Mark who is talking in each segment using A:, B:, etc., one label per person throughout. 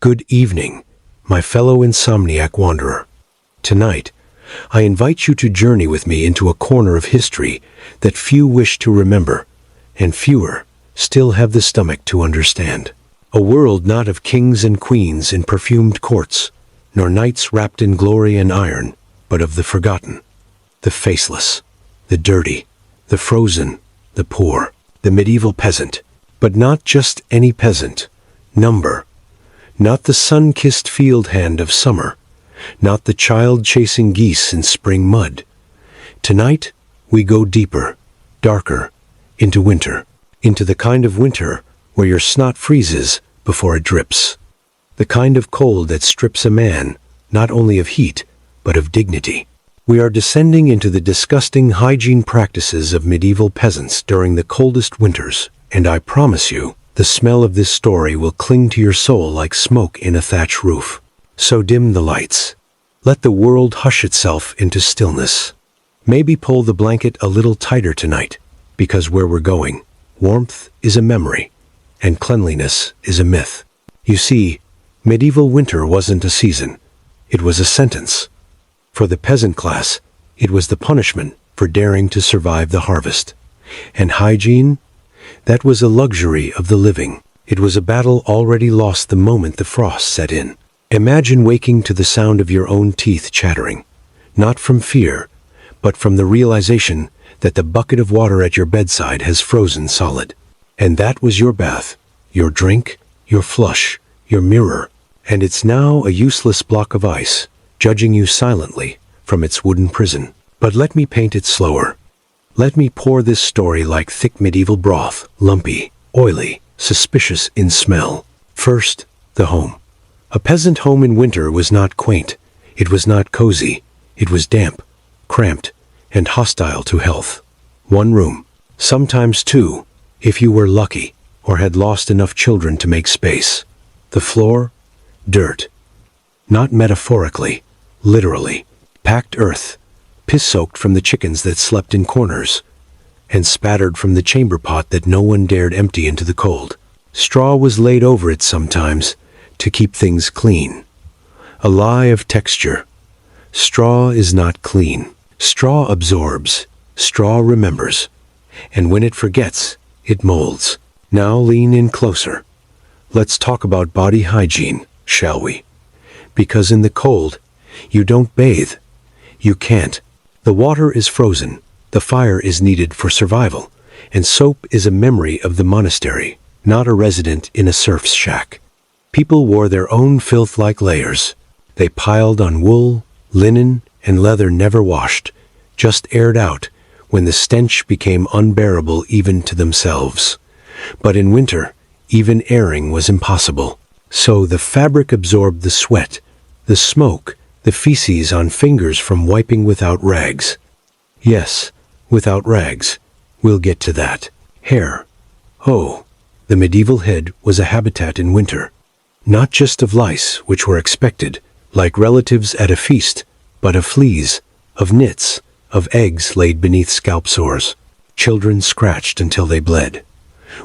A: Good evening, my fellow insomniac wanderer. Tonight, I invite you to journey with me into a corner of history that few wish to remember, and fewer still have the stomach to understand. A world not of kings and queens in perfumed courts, nor knights wrapped in glory and iron, but of the forgotten, the faceless, the dirty, the frozen, the poor, the medieval peasant. But not just any peasant. Number. Not the sun-kissed field hand of summer, not the child chasing geese in spring mud. Tonight, we go deeper, darker, into winter, into the kind of winter where your snot freezes before it drips. The kind of cold that strips a man, not only of heat, but of dignity. We are descending into the disgusting hygiene practices of medieval peasants during the coldest winters, and I promise you, the smell of this story will cling to your soul like smoke in a thatch roof. So dim the lights. Let the world hush itself into stillness. Maybe pull the blanket a little tighter tonight, because where we're going, warmth is a memory, and cleanliness is a myth. You see, medieval winter wasn't a season. It was a sentence. For the peasant class, it was the punishment for daring to survive the harvest. And hygiene? That was a luxury of the living. It was a battle already lost the moment the frost set in. Imagine waking to the sound of your own teeth chattering, not from fear, but from the realization that the bucket of water at your bedside has frozen solid. And that was your bath, your drink, your flush, your mirror, and it's now a useless block of ice, judging you silently from its wooden prison. But let me paint it slower. Let me pour this story like thick medieval broth, lumpy, oily, suspicious in smell. First, the home. A peasant home in winter was not quaint. It was not cozy. It was damp, cramped, and hostile to health. One room, sometimes two, if you were lucky, or had lost enough children to make space. The floor, dirt. Not metaphorically, literally. Packed earth, piss-soaked from the chickens that slept in corners, and spattered from the chamber pot that no one dared empty into the cold. Straw was laid over it sometimes to keep things clean. A lie of texture. Straw is not clean. Straw absorbs. Straw remembers. And when it forgets, it molds. Now lean in closer. Let's talk about body hygiene, shall we? Because in the cold, you don't bathe. You can't. The water is frozen, the fire is needed for survival, and soap is a memory of the monastery, not a resident in a serf's shack. People wore their own filth like layers. They piled on wool, linen, and leather never washed, just aired out when the stench became unbearable even to themselves. But in winter, even airing was impossible. So the fabric absorbed the sweat, the smoke, the feces on fingers from wiping without rags. Yes, without rags. We'll get to that. Hair. Oh, the medieval head was a habitat in winter. Not just of lice, which were expected, like relatives at a feast, but of fleas, of nits, of eggs laid beneath scalp sores. Children scratched until they bled.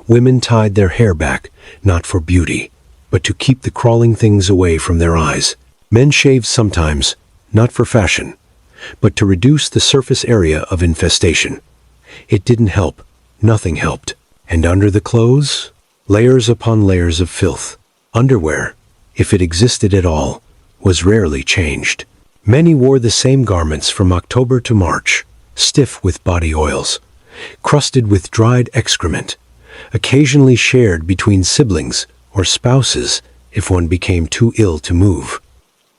A: Women tied their hair back, not for beauty, but to keep the crawling things away from their eyes. Men shaved sometimes, not for fashion, but to reduce the surface area of infestation. It didn't help. Nothing helped. And under the clothes? Layers upon layers of filth. Underwear, if it existed at all, was rarely changed. Many wore the same garments from October to March, stiff with body oils, crusted with dried excrement, occasionally shared between siblings or spouses if one became too ill to move.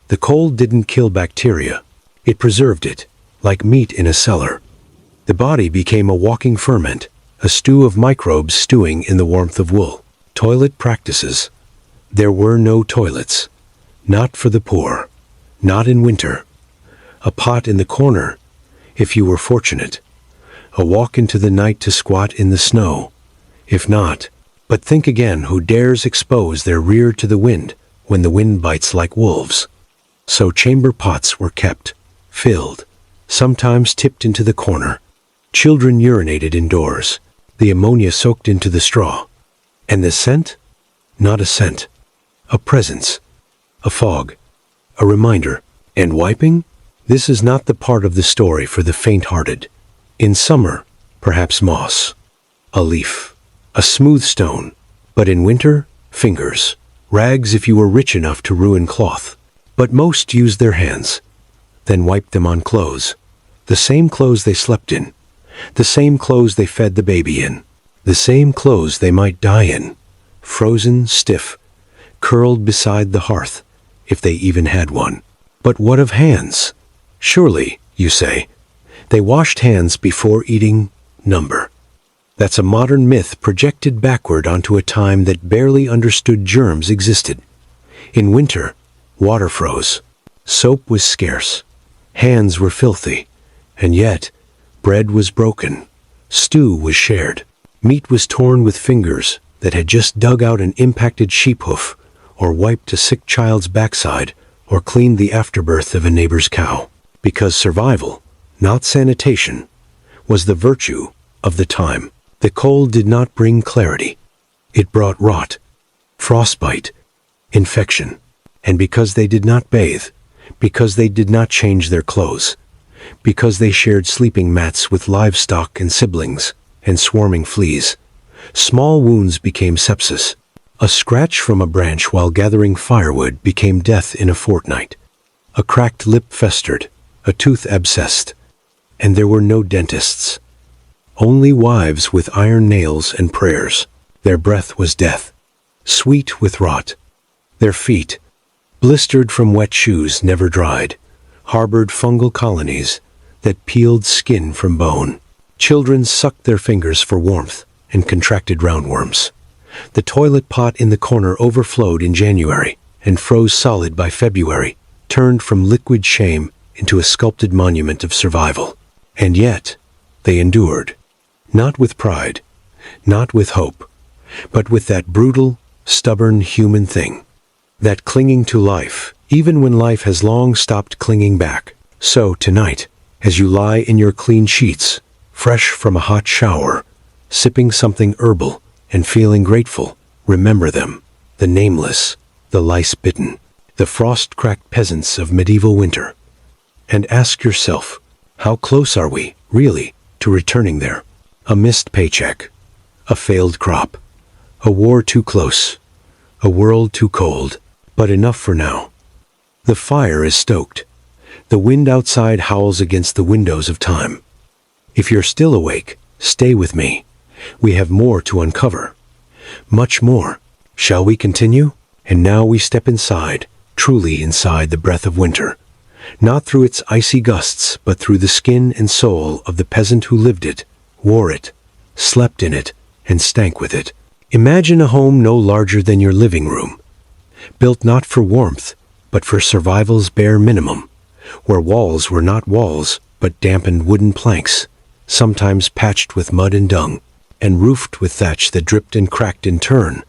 A: The cold didn't kill bacteria. It preserved it, like meat in a cellar. The body became a walking ferment, a stew of microbes stewing in the warmth of wool. Toilet practices. There were no toilets. Not for the poor. Not in winter. A pot in the corner, if you were fortunate. A walk into the night to squat in the snow, if not. But think again who dares expose their rear to the wind when the wind bites like wolves. So chamber pots were kept, filled, sometimes tipped into the corner. Children urinated indoors. The ammonia soaked into the straw. And the scent? Not a scent. A presence. a fog, a reminder. And wiping? This is not the part of the story for the faint-hearted. In summer, perhaps moss, a leaf, a smooth stone, but in winter, fingers, rags if you were rich enough to ruin cloth. But most used their hands, then wiped them on clothes, the same clothes they slept in, the same clothes they fed the baby in, the same clothes they might die in, frozen, stiff, curled beside the hearth, if they even had one. But what of hands? Surely, you say, they washed hands before eating number. That's a modern myth projected backward onto a time that barely understood germs existed. In winter, water froze. Soap was scarce. Hands were filthy. And yet, bread was broken. Stew was shared. Meat was torn with fingers that had just dug out an impacted sheep hoof, or wiped a sick child's backside, or cleaned the afterbirth of a neighbor's cow. Because survival, not sanitation, was the virtue of the time. The cold did not bring clarity. It brought rot, frostbite, infection. And because they did not bathe, because they did not change their clothes, because they shared sleeping mats with livestock and siblings and swarming fleas, small wounds became sepsis. A scratch from a branch while gathering firewood became death in a fortnight. A cracked lip festered, a tooth abscessed, and there were no dentists. Only wives with iron nails and prayers. Their breath was death, sweet with rot. Their feet, blistered from wet shoes never dried, harbored fungal colonies that peeled skin from bone. Children sucked their fingers for warmth and contracted roundworms. The toilet pot in the corner overflowed in January and froze solid by February, turned from liquid shame into a sculpted monument of survival. And yet, they endured. Not with pride, not with hope, but with that brutal, stubborn human thing. That clinging to life, even when life has long stopped clinging back. So tonight, as you lie in your clean sheets, fresh from a hot shower, sipping something herbal and feeling grateful, remember them, the nameless, the lice-bitten, the frost-cracked peasants of medieval winter. And ask yourself, how close are we, really, to returning there? A missed paycheck, a failed crop, a war too close, a world too cold, but enough for now. The fire is stoked. The wind outside howls against the windows of time. If you're still awake, stay with me. We have more to uncover. Much more. Shall we continue? And now we step inside, truly inside the breath of winter. Not through its icy gusts, but through the skin and soul of the peasant who lived it, wore it, slept in it, and stank with it. Imagine a home no larger than your living room, built not for warmth, but for survival's bare minimum, where walls were not walls, but dampened wooden planks, sometimes patched with mud and dung, and roofed with thatch that dripped and cracked in turn,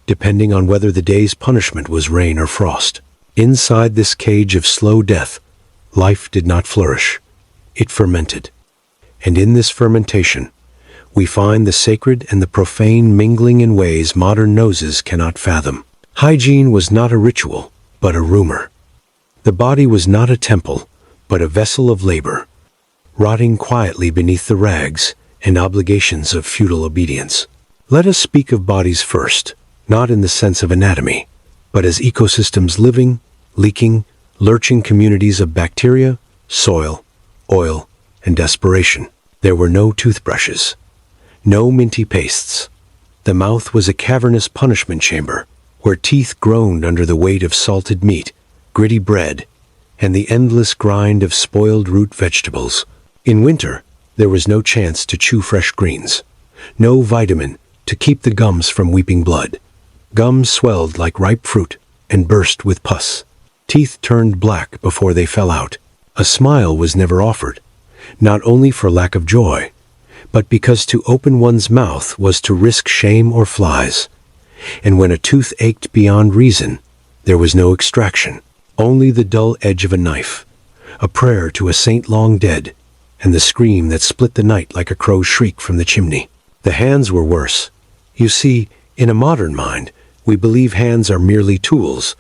A: depending on whether the day's punishment was rain or frost. Inside this cage of slow death, life did not flourish. It fermented. And in this fermentation, we find the sacred and the profane mingling in ways modern noses cannot fathom. Hygiene was not a ritual, but a rumor. The body was not a temple, but a vessel of labor, rotting quietly beneath the rags and obligations of feudal obedience. Let us speak of bodies first, not in the sense of anatomy, but as ecosystems living, leaking, lurching communities of bacteria, soil, oil, and desperation. There were no toothbrushes, no minty pastes. The mouth was a cavernous punishment chamber, where teeth groaned under the weight of salted meat, gritty bread, and the endless grind of spoiled root vegetables. In winter, there was no chance to chew fresh greens, no vitamin to keep the gums from weeping blood. Gums swelled like ripe fruit and burst with pus. Teeth turned black before they fell out. A smile was never offered, not only for lack of joy, but because to open one's mouth was to risk shame or flies. And when a tooth ached beyond reason, there was no extraction, only the dull edge of a knife, a prayer to a saint long dead, and the scream that split the night like a crow's shriek from the chimney. The hands were worse. You see, in a modern mind, we believe hands are merely tools,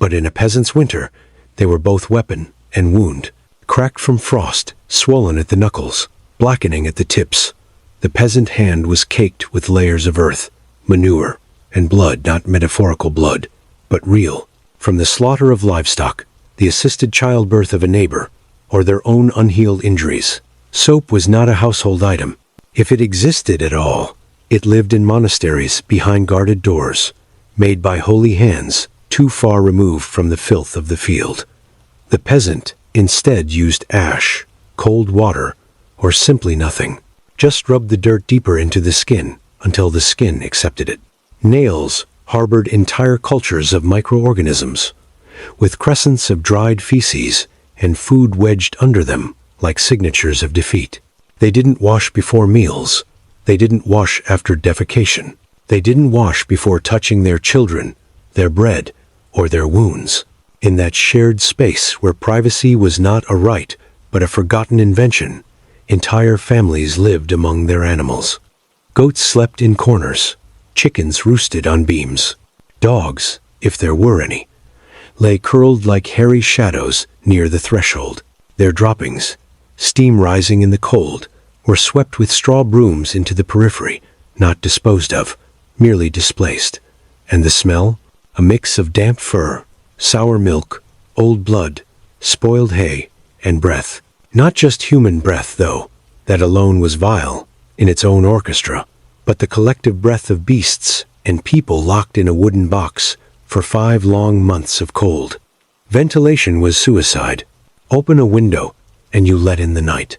A: But in a peasant's winter, they were both weapon and wound. Cracked from frost, swollen at the knuckles, blackening at the tips, the peasant hand was caked with layers of earth, manure, and blood, not metaphorical blood, but real, from the slaughter of livestock, the assisted childbirth of a neighbor, or their own unhealed injuries. Soap was not a household item. If it existed at all, it lived in monasteries behind guarded doors, made by holy hands too far removed from the filth of the field. The peasant instead used ash, cold water, or simply nothing. Just rubbed the dirt deeper into the skin until the skin accepted it. Nails harbored entire cultures of microorganisms, with crescents of dried feces and food wedged under them like signatures of defeat. They didn't wash before meals. They didn't wash after defecation. They didn't wash before touching their children, their bread, or their wounds. In that shared space where privacy was not a right, but a forgotten invention, entire families lived among their animals. Goats slept in corners. Chickens roosted on beams. Dogs, if there were any, lay curled like hairy shadows near the threshold. Their droppings, steam rising in the cold, were swept with straw brooms into the periphery, not disposed of, merely displaced. And the smell? A mix of damp fur, sour milk, old blood, spoiled hay, and breath. Not just human breath, though. That alone was vile, in its own orchestra, but the collective breath of beasts and people locked in a wooden box for 5 long months of cold. Ventilation was suicide. Open a window, and you let in the night.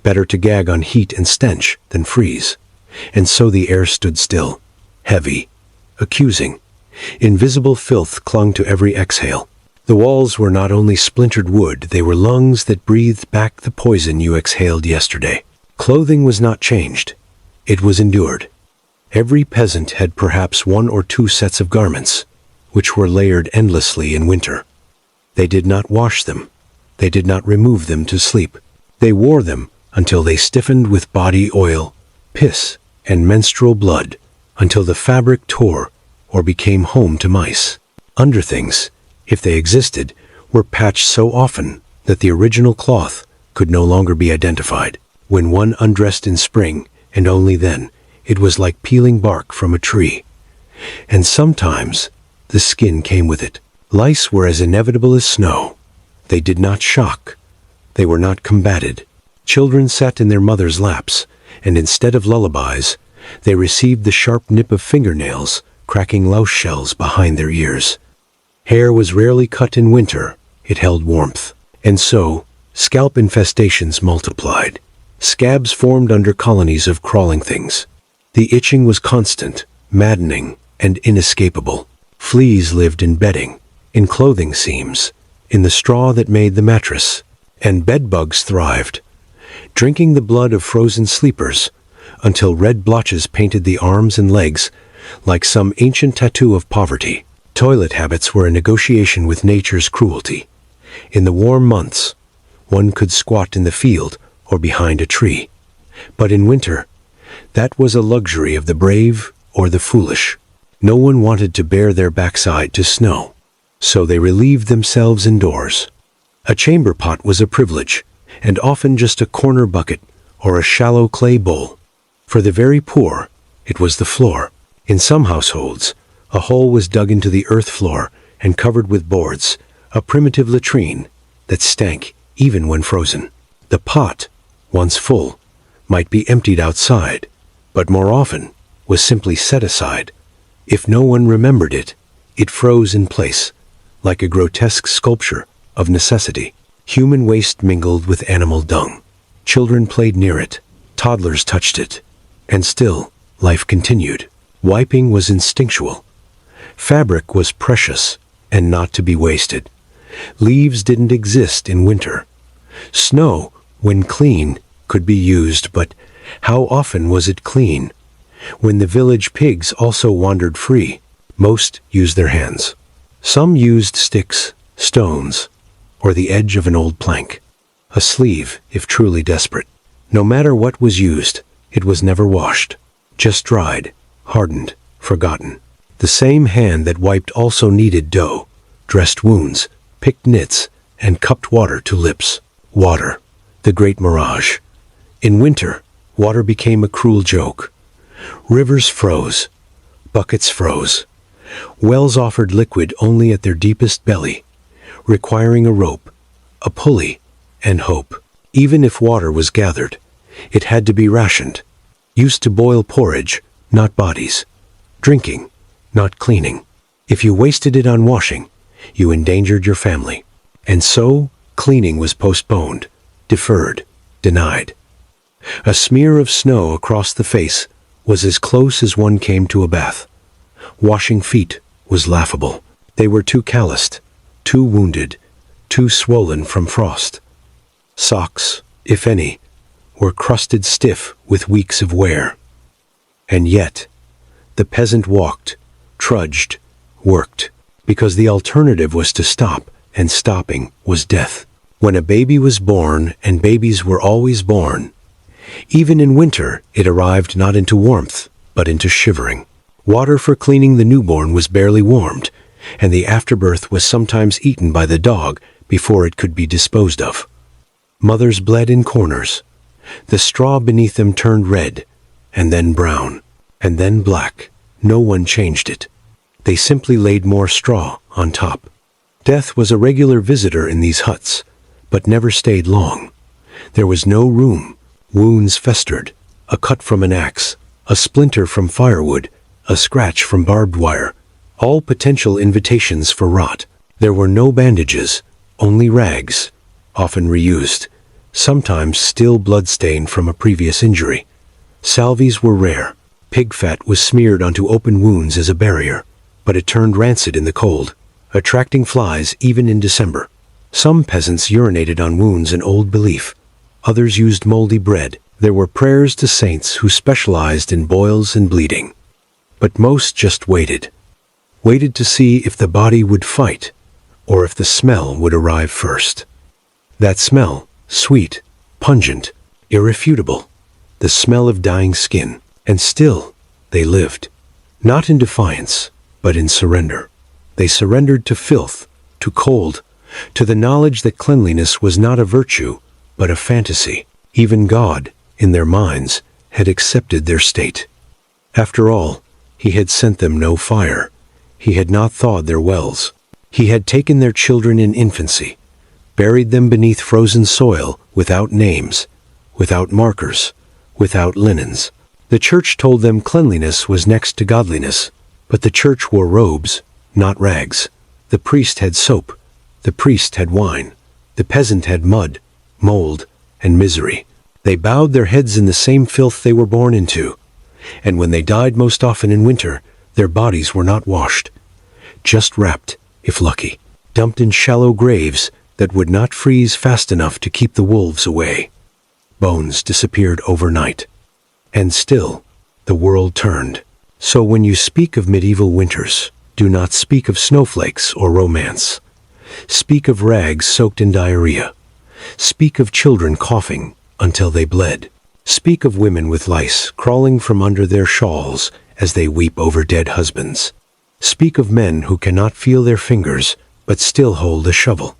A: Better to gag on heat and stench than freeze. And so the air stood still, heavy, accusing. Invisible filth clung to every exhale. The walls were not only splintered wood, they were lungs that breathed back the poison you exhaled yesterday. Clothing was not changed. It was endured. Every peasant had perhaps 1 or 2 sets of garments, which were layered endlessly in winter. They did not wash them. They did not remove them to sleep. They wore them until they stiffened with body oil, piss, and menstrual blood, until the fabric tore or became home to mice. Underthings, if they existed, were patched so often that the original cloth could no longer be identified. When one undressed in spring, and only then, it was like peeling bark from a tree. And sometimes the skin came with it. Lice were as inevitable as snow. They did not shock. They were not combated. Children sat in their mothers' laps, and instead of lullabies, they received the sharp nip of fingernails cracking louse shells behind their ears. Hair was rarely cut in winter. It held warmth. And so, scalp infestations multiplied. Scabs formed under colonies of crawling things. The itching was constant, maddening, and inescapable. Fleas lived in bedding, in clothing seams, in the straw that made the mattress, and bedbugs thrived, drinking the blood of frozen sleepers until red blotches painted the arms and legs like some ancient tattoo of poverty. Toilet habits were a negotiation with nature's cruelty. In the warm months, one could squat in the field or behind a tree. But in winter, that was a luxury of the brave or the foolish. No one wanted to bare their backside to snow, so they relieved themselves indoors. A chamber pot was a privilege, and often just a corner bucket or a shallow clay bowl. For the very poor, it was the floor. In some households, a hole was dug into the earth floor and covered with boards, a primitive latrine that stank even when frozen. The pot, once full, might be emptied outside, but more often was simply set aside. If no one remembered it, it froze in place, like a grotesque sculpture of necessity. Human waste mingled with animal dung. Children played near it. Toddlers touched it. And still, life continued. Wiping was instinctual. Fabric was precious and not to be wasted. Leaves didn't exist in winter. Snow, when clean, could be used, but how often was it clean? When the village pigs also wandered free, most used their hands. Some used sticks, stones, or the edge of an old plank. A sleeve, if truly desperate. No matter what was used, it was never washed. Just dried, hardened, forgotten. The same hand that wiped also kneaded dough, dressed wounds, picked nits, and cupped water to lips. Water, the great mirage. In winter, water became a cruel joke. Rivers froze. Buckets froze. Wells offered liquid only at their deepest belly, requiring a rope, a pulley, and hope. Even if water was gathered, it had to be rationed, used to boil porridge, not bodies, drinking, not cleaning. If you wasted it on washing, you endangered your family. And so, cleaning was postponed, deferred, denied. A smear of snow across the face was as close as one came to a bath. Washing feet was laughable. They were too calloused, too wounded, too swollen from frost. Socks, if any, were crusted stiff with weeks of wear. And yet, the peasant walked, trudged, worked, because the alternative was to stop, and stopping was death. When a baby was born, and babies were always born, even in winter it arrived not into warmth, but into shivering. Water for cleaning the newborn was barely warmed, and the afterbirth was sometimes eaten by the dog before it could be disposed of. Mothers bled in corners. The straw beneath them turned red, and then brown, and then black. No one changed it. They simply laid more straw on top. Death was a regular visitor in these huts, but never stayed long. There was no room. Wounds festered, a cut from an axe, a splinter from firewood, a scratch from barbed wire, all potential invitations for rot. There were no bandages, only rags, often reused, sometimes still bloodstained from a previous injury. Salvies were rare. Pig fat was smeared onto open wounds as a barrier, but it turned rancid in the cold, attracting flies even in December. Some peasants urinated on wounds in old belief. Others used moldy bread. There were prayers to saints who specialized in boils and bleeding. But most just waited. Waited to see if the body would fight, or if the smell would arrive first. That smell, sweet, pungent, irrefutable. The smell of dying skin. And still, they lived. Not in defiance, but in surrender. They surrendered to filth, to cold, to the knowledge that cleanliness was not a virtue, but a fantasy. Even God, in their minds, had accepted their state. After all, he had sent them no fire. He had not thawed their wells. He had taken their children in infancy, buried them beneath frozen soil, without names, without markers, without linens. The church told them cleanliness was next to godliness, but the church wore robes, not rags. The priest had soap. The priest had wine. The peasant had mud, mold, and misery. They bowed their heads in the same filth they were born into, and when they died most often in winter, their bodies were not washed, just wrapped, if lucky, dumped in shallow graves that would not freeze fast enough to keep the wolves away. Bones disappeared overnight. And still, the world turned. So when you speak of medieval winters, do not speak of snowflakes or romance. Speak of rags soaked in diarrhea. Speak of children coughing until they bled. Speak of women with lice crawling from under their shawls as they weep over dead husbands. Speak of men who cannot feel their fingers but still hold a shovel.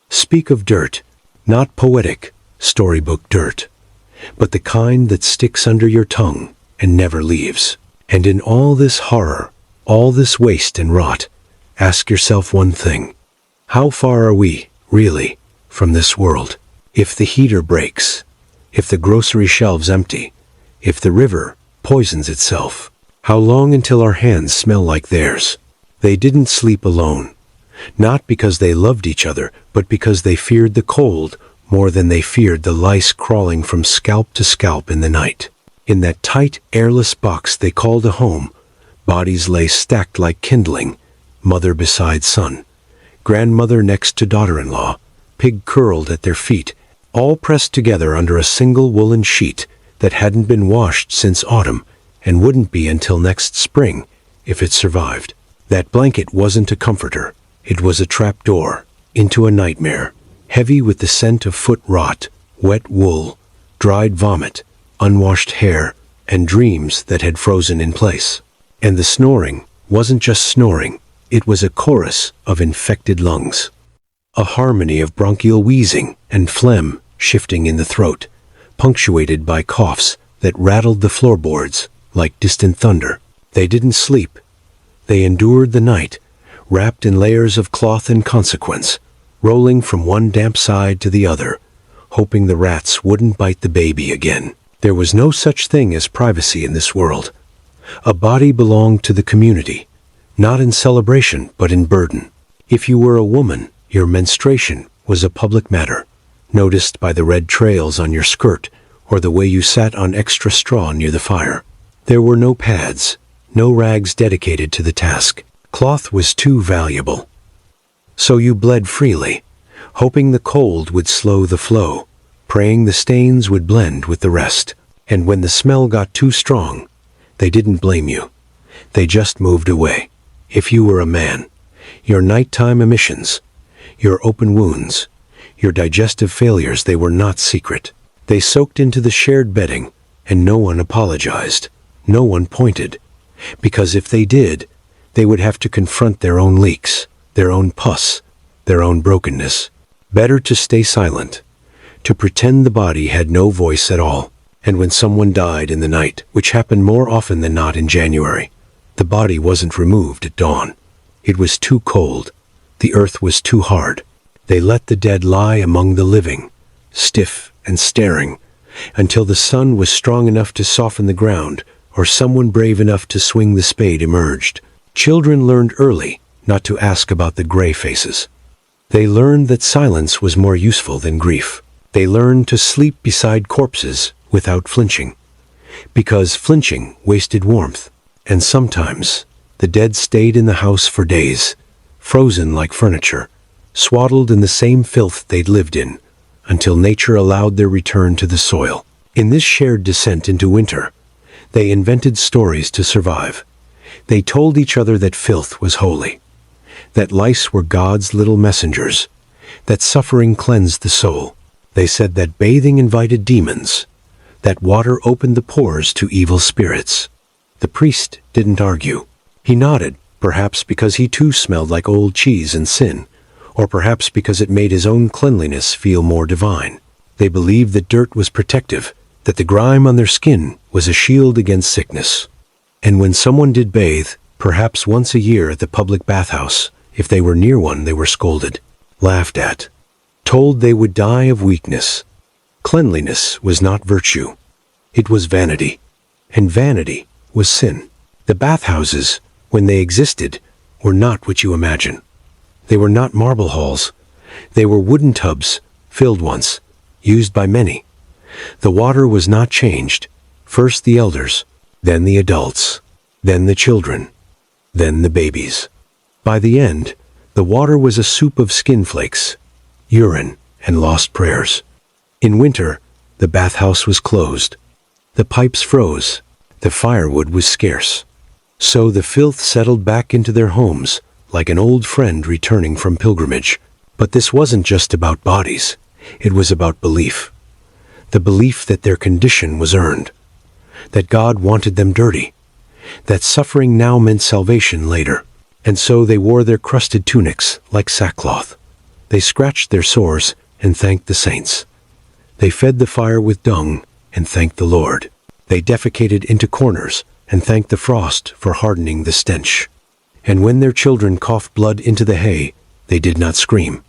A: Speak of dirt, not poetic, storybook dirt, but the kind that sticks under your tongue and never leaves. And in all this horror, all this waste and rot, ask yourself one thing. How far are we, really, from this world? If the heater breaks, if the grocery shelves empty, if the river poisons itself, how long until our hands smell like theirs? They didn't sleep alone, not because they loved each other, but because they feared the cold more than they feared the lice crawling from scalp to scalp in the night. In that tight, airless box they called a home, bodies lay stacked like kindling, mother beside son, grandmother next to daughter-in-law, pig curled at their feet, all pressed together under a single woolen sheet that hadn't been washed since autumn and wouldn't be until next spring if it survived. That blanket wasn't a comforter. It was a trapdoor into a nightmare, heavy with the scent of foot rot, wet wool, dried vomit, unwashed hair, and dreams that had frozen in place. And the snoring wasn't just snoring. It was a chorus of infected lungs, a harmony of bronchial wheezing and phlegm shifting in the throat, punctuated by coughs that rattled the floorboards like distant thunder. They didn't sleep. They endured the night, wrapped in layers of cloth and consequence, rolling from one damp side to the other, hoping the rats wouldn't bite the baby again. There was no such thing as privacy in this world. A body belonged to the community, not in celebration but in burden. If you were a woman, your menstruation was a public matter, noticed by the red trails on your skirt or the way you sat on extra straw near the fire. There were no pads, no rags dedicated to the task. Cloth was too valuable. So you bled freely, hoping the cold would slow the flow, praying the stains would blend with the rest. And when the smell got too strong, they didn't blame you. They just moved away. If you were a man, your nighttime emissions, your open wounds, your digestive failures, they were not secret. They soaked into the shared bedding, and no one apologized. No one pointed. Because if they did, they would have to confront their own leaks, their own pus, their own brokenness. Better to stay silent, to pretend the body had no voice at all. And when someone died in the night, which happened more often than not in January, the body wasn't removed at dawn. It was too cold. The earth was too hard. They let the dead lie among the living, stiff and staring, until the sun was strong enough to soften the ground, or someone brave enough to swing the spade emerged. Children learned early not to ask about the gray faces. They learned that silence was more useful than grief. They learned to sleep beside corpses without flinching, because flinching wasted warmth. And sometimes the dead stayed in the house for days, frozen like furniture, swaddled in the same filth they'd lived in, until nature allowed their return to the soil. In this shared descent into winter, they invented stories to survive. They told each other that filth was holy, that lice were God's little messengers, that suffering cleansed the soul. They said that bathing invited demons, that water opened the pores to evil spirits. The priest didn't argue. He nodded, perhaps because he too smelled like old cheese and sin, or perhaps because it made his own cleanliness feel more divine. They believed that dirt was protective, that the grime on their skin was a shield against sickness. And when someone did bathe, perhaps once a year at the public bathhouse, if they were near one, they were scolded, laughed at, told they would die of weakness. Cleanliness was not virtue. It was vanity. And vanity was sin. The bathhouses, when they existed, were not what you imagine. They were not marble halls. They were wooden tubs, filled once, used by many. The water was not changed. First the elders, then the adults, then the children, then the babies. By the end, the water was a soup of skin flakes, urine, and lost prayers. In winter, the bathhouse was closed. The pipes froze. The firewood was scarce. So the filth settled back into their homes, like an old friend returning from pilgrimage. But this wasn't just about bodies. It was about belief. The belief that their condition was earned, that God wanted them dirty, that suffering now meant salvation later. And so they wore their crusted tunics like sackcloth. They scratched their sores and thanked the saints. They fed the fire with dung and thanked the Lord. They defecated into corners and thanked the frost for hardening the stench. And when their children coughed blood into the hay, they did not scream.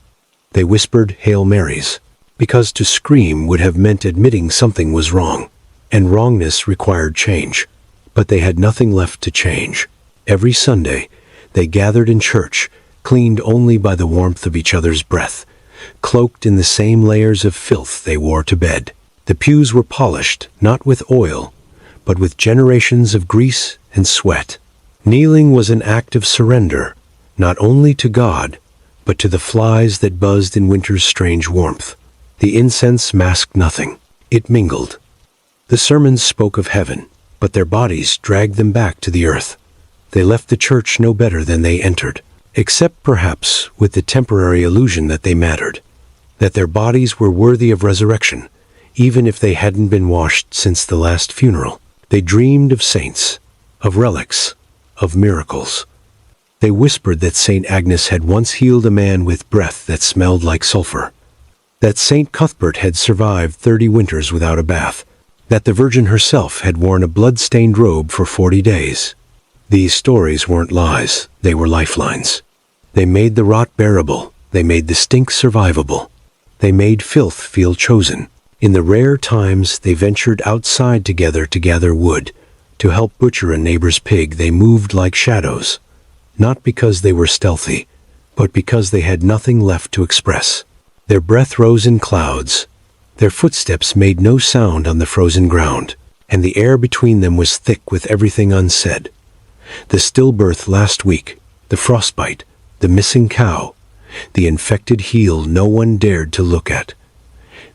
A: They whispered Hail Marys, because to scream would have meant admitting something was wrong, and wrongness required change. But they had nothing left to change. Every Sunday, they gathered in church, cleaned only by the warmth of each other's breath, cloaked in the same layers of filth they wore to bed. The pews were polished, not with oil, but with generations of grease and sweat. Kneeling was an act of surrender, not only to God, but to the flies that buzzed in winter's strange warmth. The incense masked nothing. It mingled. The sermons spoke of heaven, but their bodies dragged them back to the earth. They left the church no better than they entered, except perhaps with the temporary illusion that they mattered, that their bodies were worthy of resurrection, even if they hadn't been washed since the last funeral. They dreamed of saints, of relics, of miracles. They whispered that St. Agnes had once healed a man with breath that smelled like sulfur, that St. Cuthbert had survived 30 winters without a bath, that the Virgin herself had worn a blood-stained robe for 40 days. These stories weren't lies, they were lifelines. They made the rot bearable, they made the stink survivable. They made filth feel chosen. In the rare times they ventured outside together to gather wood, to help butcher a neighbor's pig, they moved like shadows, not because they were stealthy, but because they had nothing left to express. Their breath rose in clouds, their footsteps made no sound on the frozen ground, and the air between them was thick with everything unsaid. The stillbirth last week, the frostbite, the missing cow, the infected heel no one dared to look at.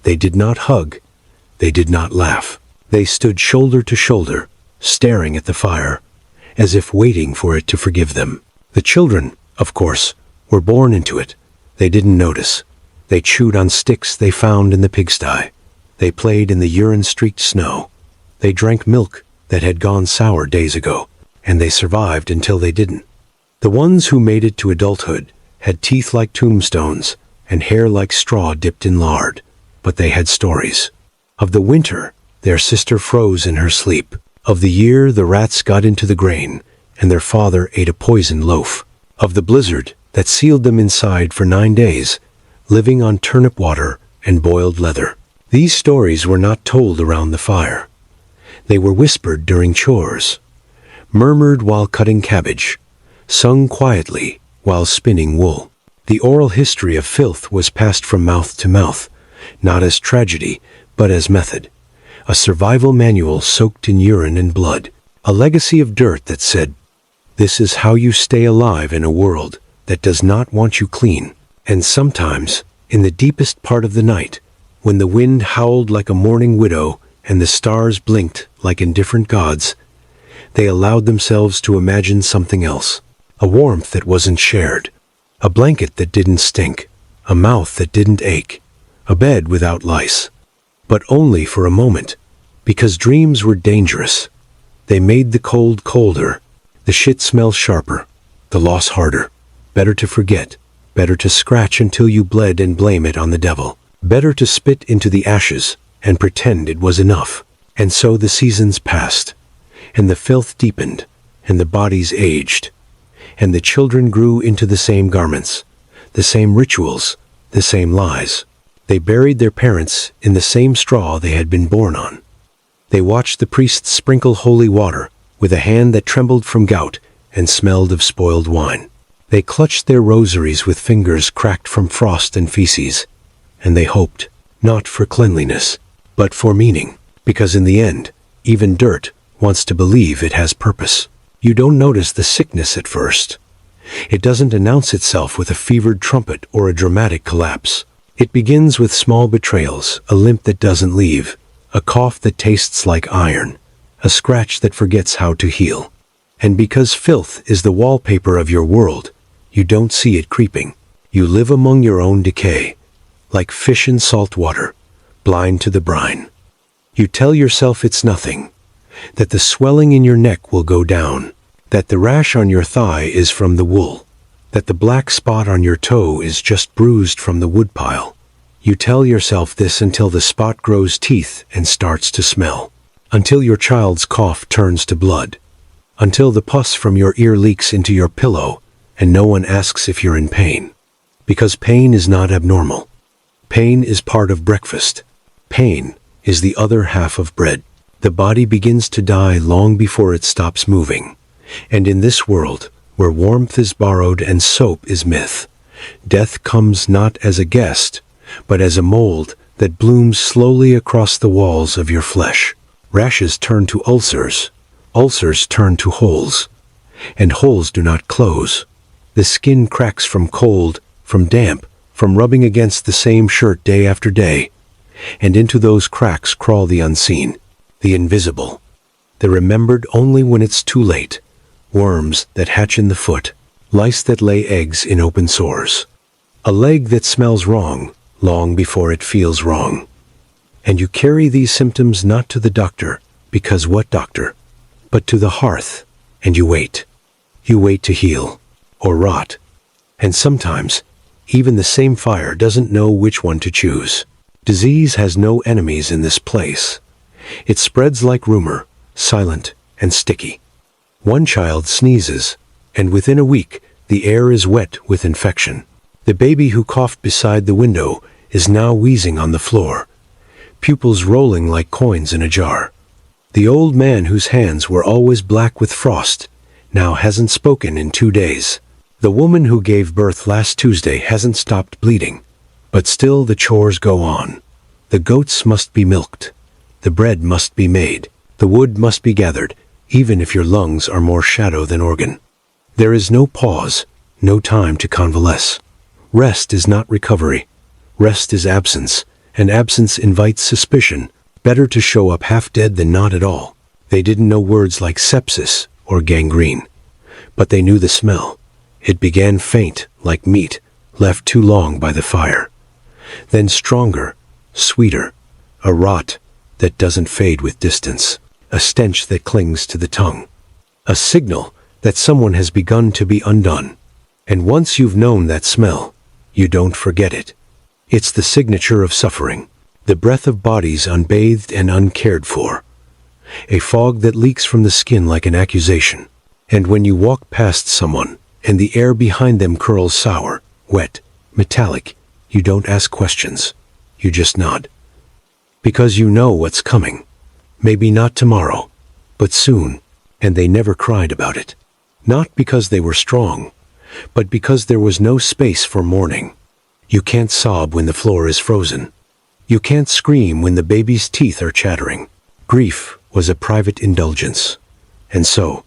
A: They did not hug, they did not laugh. They stood shoulder to shoulder, staring at the fire, as if waiting for it to forgive them. The children, of course, were born into it. They didn't notice. They chewed on sticks they found in the pigsty. They played in the urine-streaked snow. They drank milk that had gone sour days ago, and they survived until they didn't. The ones who made it to adulthood had teeth like tombstones and hair like straw dipped in lard, but they had stories. Of the winter their sister froze in her sleep, of the year the rats got into the grain and their father ate a poisoned loaf, of the blizzard that sealed them inside for 9 days, living on turnip water and boiled leather. These stories were not told around the fire. They were whispered during chores, murmured while cutting cabbage, sung quietly while spinning wool. The oral history of filth was passed from mouth to mouth, not as tragedy, but as method. A survival manual soaked in urine and blood. A legacy of dirt that said, "This is how you stay alive in a world that does not want you clean." And sometimes, in the deepest part of the night, when the wind howled like a mourning widow and the stars blinked like indifferent gods, they allowed themselves to imagine something else. A warmth that wasn't shared, a blanket that didn't stink, a mouth that didn't ache, a bed without lice. But only for a moment, because dreams were dangerous. They made the cold colder, the shit smell sharper, the loss harder. Better to forget, better to scratch until you bled and blame it on the devil. Better to spit into the ashes and pretend it was enough. And so the seasons passed, and the filth deepened, and the bodies aged, and the children grew into the same garments, the same rituals, the same lies. They buried their parents in the same straw they had been born on. They watched the priests sprinkle holy water with a hand that trembled from gout and smelled of spoiled wine. They clutched their rosaries with fingers cracked from frost and feces, and they hoped, not for cleanliness, but for meaning, because in the end, even dirt wants to believe it has purpose. You don't notice the sickness at first. It doesn't announce itself with a fevered trumpet or a dramatic collapse. It begins with small betrayals, a limp that doesn't leave, a cough that tastes like iron, a scratch that forgets how to heal. And because filth is the wallpaper of your world, you don't see it creeping. You live among your own decay, like fish in salt water, blind to the brine. You tell yourself it's nothing, that the swelling in your neck will go down, that the rash on your thigh is from the wool, that the black spot on your toe is just bruised from the woodpile. You tell yourself this until the spot grows teeth and starts to smell, until your child's cough turns to blood, until the pus from your ear leaks into your pillow and no one asks if you're in pain. Because pain is not abnormal. Pain is part of breakfast. Pain is the other half of bread. The body begins to die long before it stops moving. And in this world, where warmth is borrowed and soap is myth, death comes not as a guest, but as a mold that blooms slowly across the walls of your flesh. Rashes turn to ulcers, ulcers turn to holes, and holes do not close. The skin cracks from cold, from damp, from rubbing against the same shirt day after day, and into those cracks crawl the unseen, the invisible, the remembered only when it's too late. Worms that hatch in the foot, lice that lay eggs in open sores, a leg that smells wrong long before it feels wrong. And you carry these symptoms not to the doctor, because what doctor? But to the hearth, and you wait. You wait to heal, or rot. And sometimes, even the same fire doesn't know which one to choose. Disease has no enemies in this place. It spreads like rumor, silent and sticky. One child sneezes, and within a week, the air is wet with infection. The baby who coughed beside the window is now wheezing on the floor, pupils rolling like coins in a jar. The old man whose hands were always black with frost now hasn't spoken in 2 days. The woman who gave birth last Tuesday hasn't stopped bleeding, but still the chores go on. The goats must be milked. The bread must be made. The wood must be gathered, even if your lungs are more shadow than organ. There is no pause, no time to convalesce. Rest is not recovery. Rest is absence, and absence invites suspicion. Better to show up half dead than not at all. They didn't know words like sepsis or gangrene, but they knew the smell. It began faint, like meat, left too long by the fire. Then stronger, sweeter, a rot that doesn't fade with distance, a stench that clings to the tongue, a signal that someone has begun to be undone. And once you've known that smell, you don't forget it. It's the signature of suffering, the breath of bodies unbathed and uncared for, a fog that leaks from the skin like an accusation. And when you walk past someone, and the air behind them curls sour, wet, metallic, you don't ask questions. You just nod. Because you know what's coming. Maybe not tomorrow, but soon. And they never cried about it. Not because they were strong, but because there was no space for mourning. You can't sob when the floor is frozen. You can't scream when the baby's teeth are chattering. Grief was a private indulgence. And so,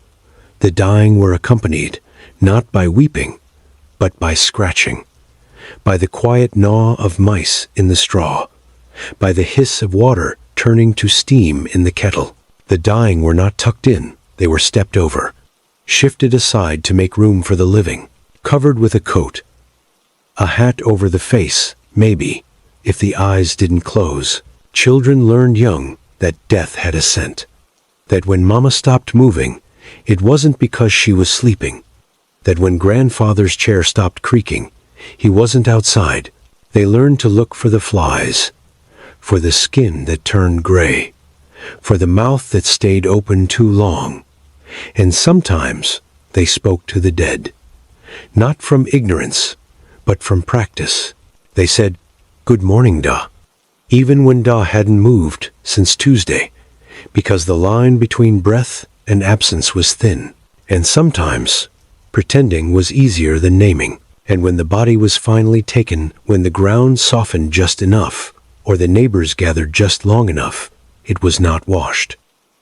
A: the dying were accompanied not by weeping, but by scratching, by the quiet gnaw of mice in the straw, by the hiss of water turning to steam in the kettle. The dying were not tucked in, they were stepped over, shifted aside to make room for the living, covered with a coat, a hat over the face, maybe, if the eyes didn't close. Children learned young that death had a scent, that when Mama stopped moving, it wasn't because she was sleeping, that when grandfather's chair stopped creaking, he wasn't outside. They learned to look for the flies, for the skin that turned gray, for the mouth that stayed open too long. And sometimes they spoke to the dead, not from ignorance, but from practice. They said, "Good morning, Da," even when Da hadn't moved since Tuesday, because the line between breath and absence was thin. And sometimes pretending was easier than naming. And when the body was finally taken, when the ground softened just enough, or the neighbors gathered just long enough, it was not washed.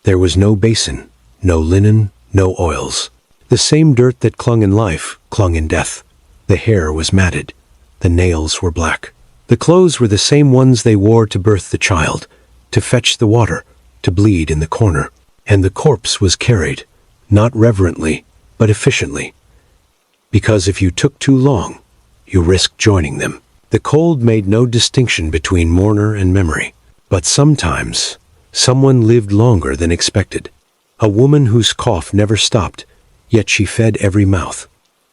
A: There was no basin, no linen, no oils. The same dirt that clung in life clung in death. The hair was matted. The nails were black. The clothes were the same ones they wore to birth the child, to fetch the water, to bleed in the corner. And the corpse was carried, not reverently, but efficiently. Because if you took too long, you risked joining them. The cold made no distinction between mourner and memory. But sometimes, someone lived longer than expected. A woman whose cough never stopped, yet she fed every mouth.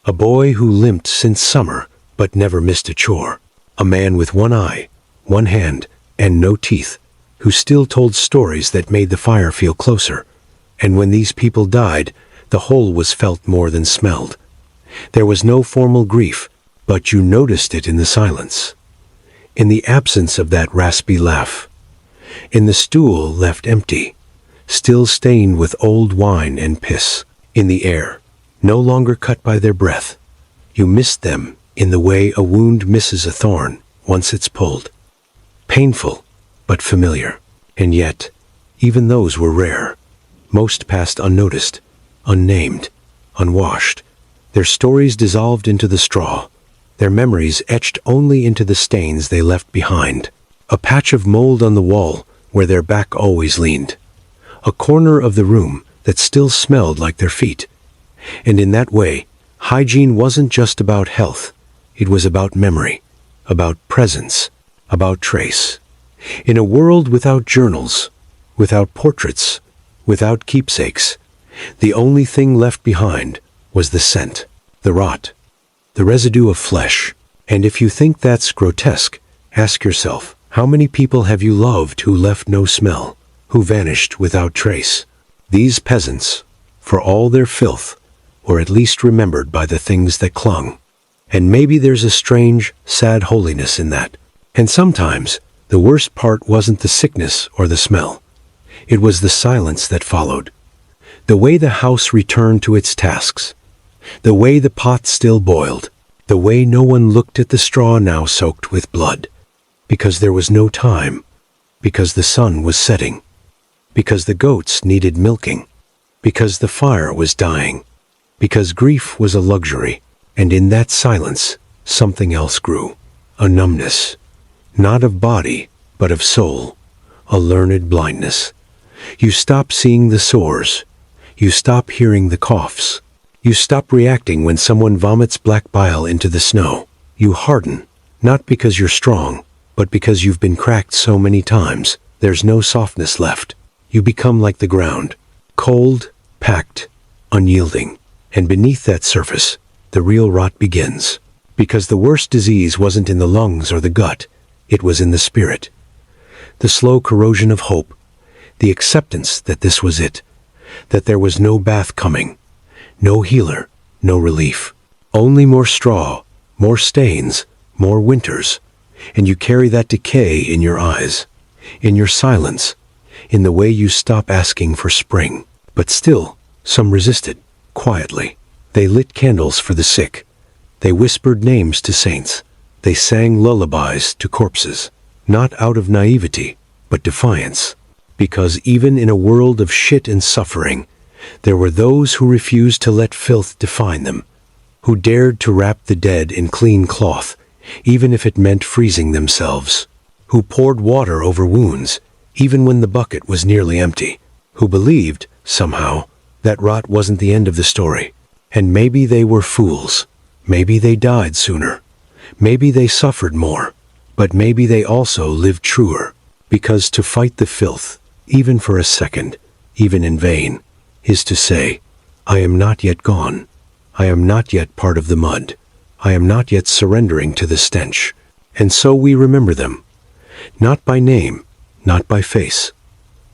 A: A boy who limped since summer, but never missed a chore. A man with one eye, one hand, and no teeth, who still told stories that made the fire feel closer. And when these people died, the whole was felt more than smelled. There was no formal grief, but you noticed it in the silence, in the absence of that raspy laugh, in the stool left empty, still stained with old wine and piss, in the air, no longer cut by their breath. You missed them in the way a wound misses a thorn once it's pulled. Painful, but familiar. And yet, even those were rare. Most passed unnoticed, unnamed, unwashed. Their stories dissolved into the straw, their memories etched only into the stains they left behind. A patch of mold on the wall where their back always leaned. A corner of the room that still smelled like their feet. And in that way, hygiene wasn't just about health. It was about memory, about presence, about trace. In a world without journals, without portraits, without keepsakes, the only thing left behind was the scent. the rot, the residue of flesh. And if you think that's grotesque, ask yourself, how many people have you loved who left no smell, who vanished without trace? These peasants, for all their filth, were at least remembered by the things that clung. And maybe there's a strange, sad holiness in that. And sometimes, the worst part wasn't the sickness or the smell. It was the silence that followed. The way the house returned to its tasks. The way the pot still boiled. The way no one looked at the straw now soaked with blood. Because there was no time. Because the sun was setting. Because the goats needed milking. Because the fire was dying. Because grief was a luxury. And in that silence, something else grew. A numbness. Not of body, but of soul. A learned blindness. You stop seeing the sores. You stop hearing the coughs. You stop reacting when someone vomits black bile into the snow. You harden, not because you're strong, but because you've been cracked so many times, there's no softness left. You become like the ground, cold, packed, unyielding. And beneath that surface, the real rot begins. Because the worst disease wasn't in the lungs or the gut, it was in the spirit. The slow corrosion of hope, the acceptance that this was it, that there was no bath coming, no healer, no relief. Only more straw, more stains, more winters. And you carry that decay in your eyes, in your silence, in the way you stop asking for spring. But still, some resisted, quietly. They lit candles for the sick. They whispered names to saints. They sang lullabies to corpses, not out of naivety, but defiance. Because even in a world of shit and suffering, there were those who refused to let filth define them, who dared to wrap the dead in clean cloth, even if it meant freezing themselves, who poured water over wounds, even when the bucket was nearly empty, who believed, somehow, that rot wasn't the end of the story. And maybe they were fools. Maybe they died sooner. Maybe they suffered more. But maybe they also lived truer. Because to fight the filth, even for a second, even in vain, is to say, I am not yet gone. I am not yet part of the mud. I am not yet surrendering to the stench. And so we remember them. Not by name, not by face,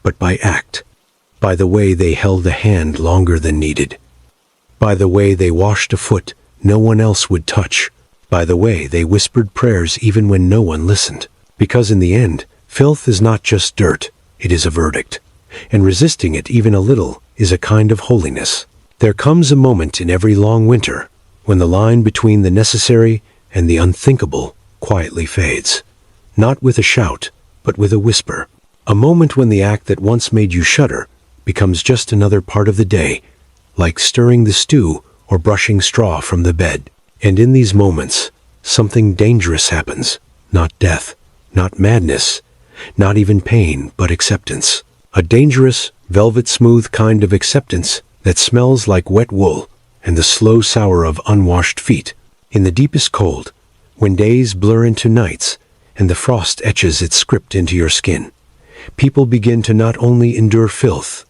A: but by act. By the way they held a hand longer than needed. By the way they washed a foot no one else would touch. By the way they whispered prayers even when no one listened. Because in the end, filth is not just dirt, it is a verdict. And resisting it even a little is a kind of holiness. There comes a moment in every long winter when the line between the necessary and the unthinkable quietly fades. Not with a shout, but with a whisper. A moment when the act that once made you shudder becomes just another part of the day, like stirring the stew or brushing straw from the bed. And in these moments, something dangerous happens. Not death, not madness, not even pain, but acceptance. A dangerous, velvet-smooth kind of acceptance that smells like wet wool and the slow sour of unwashed feet. In the deepest cold, when days blur into nights and the frost etches its script into your skin, people begin to not only endure filth,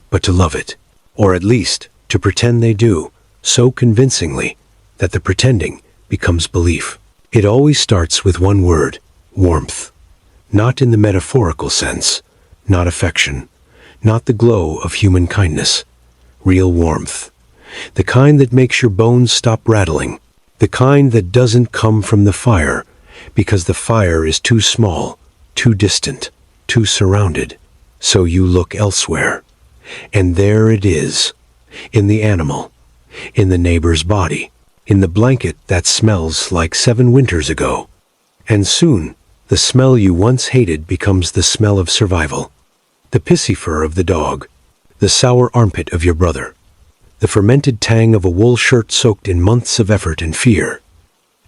A: but to love it. Or at least, to pretend they do, so convincingly that the pretending becomes belief. It always starts with one word, warmth. Not in the metaphorical sense, not affection, not the glow of human kindness. Real warmth. The kind that makes your bones stop rattling. The kind that doesn't come from the fire, because the fire is too small, too distant, too surrounded. So you look elsewhere. And there it is, in the animal, in the neighbor's body, in the blanket that smells like 7 winters ago. And soon, the smell you once hated becomes the smell of survival. The pissy fur of the dog, the sour armpit of your brother, the fermented tang of a wool shirt soaked in months of effort and fear.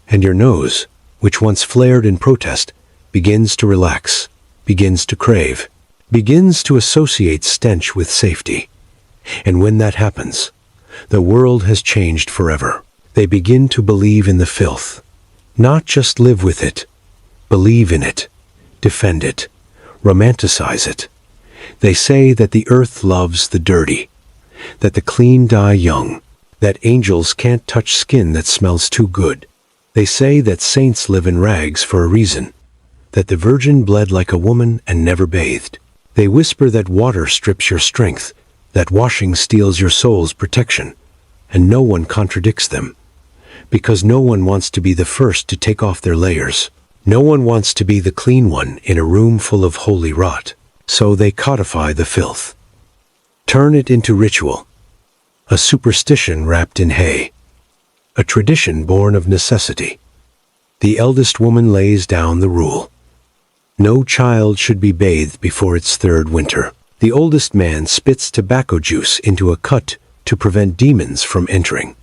A: And your nose, which once flared in protest, begins to relax, begins to crave, begins to associate stench with safety. And when that happens, the world has changed forever. They begin to believe in the filth, not just live with it. Believe in it, defend it, romanticize it. They say that the earth loves the dirty, that the clean die young, that angels can't touch skin that smells too good. They say that saints live in rags for a reason, that the Virgin bled like a woman and never bathed. They whisper that water strips your strength, that washing steals your soul's protection, and no one contradicts them, because no one wants to be the first to take off their layers. No one wants to be the clean one in a room full of holy rot, so they codify the filth. Turn it into ritual, a superstition wrapped in hay, a tradition born of necessity. The eldest woman lays down the rule. No child should be bathed before its third winter. The oldest man spits tobacco juice into a cut to prevent demons from entering.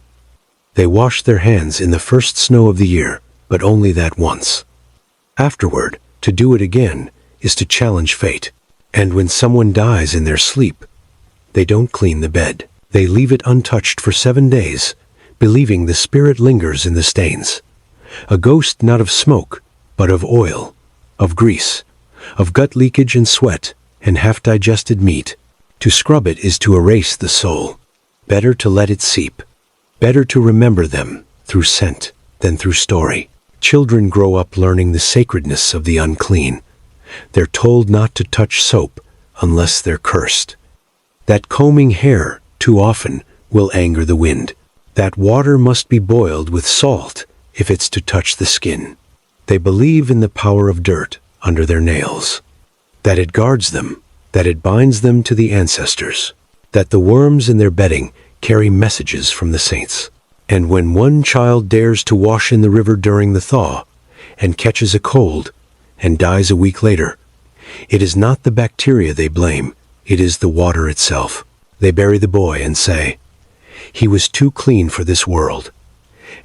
A: They wash their hands in the first snow of the year, but only that once. Afterward, to do it again is to challenge fate. And when someone dies in their sleep, they don't clean the bed. They leave it untouched for 7 days, believing the spirit lingers in the stains. A ghost not of smoke, but of oil, of grease, of gut leakage and sweat, and half-digested meat. To scrub it is to erase the soul. Better to let it seep. Better to remember them through scent than through story. Children grow up learning the sacredness of the unclean. They're told not to touch soap unless they're cursed. That combing hair, too often, will anger the wind. That water must be boiled with salt if it's to touch the skin. They believe in the power of dirt under their nails, that it guards them, that it binds them to the ancestors, that the worms in their bedding carry messages from the saints. And when one child dares to wash in the river during the thaw, and catches a cold, and dies a week later, it is not the bacteria they blame, it is the water itself. They bury the boy and say, "He was too clean for this world."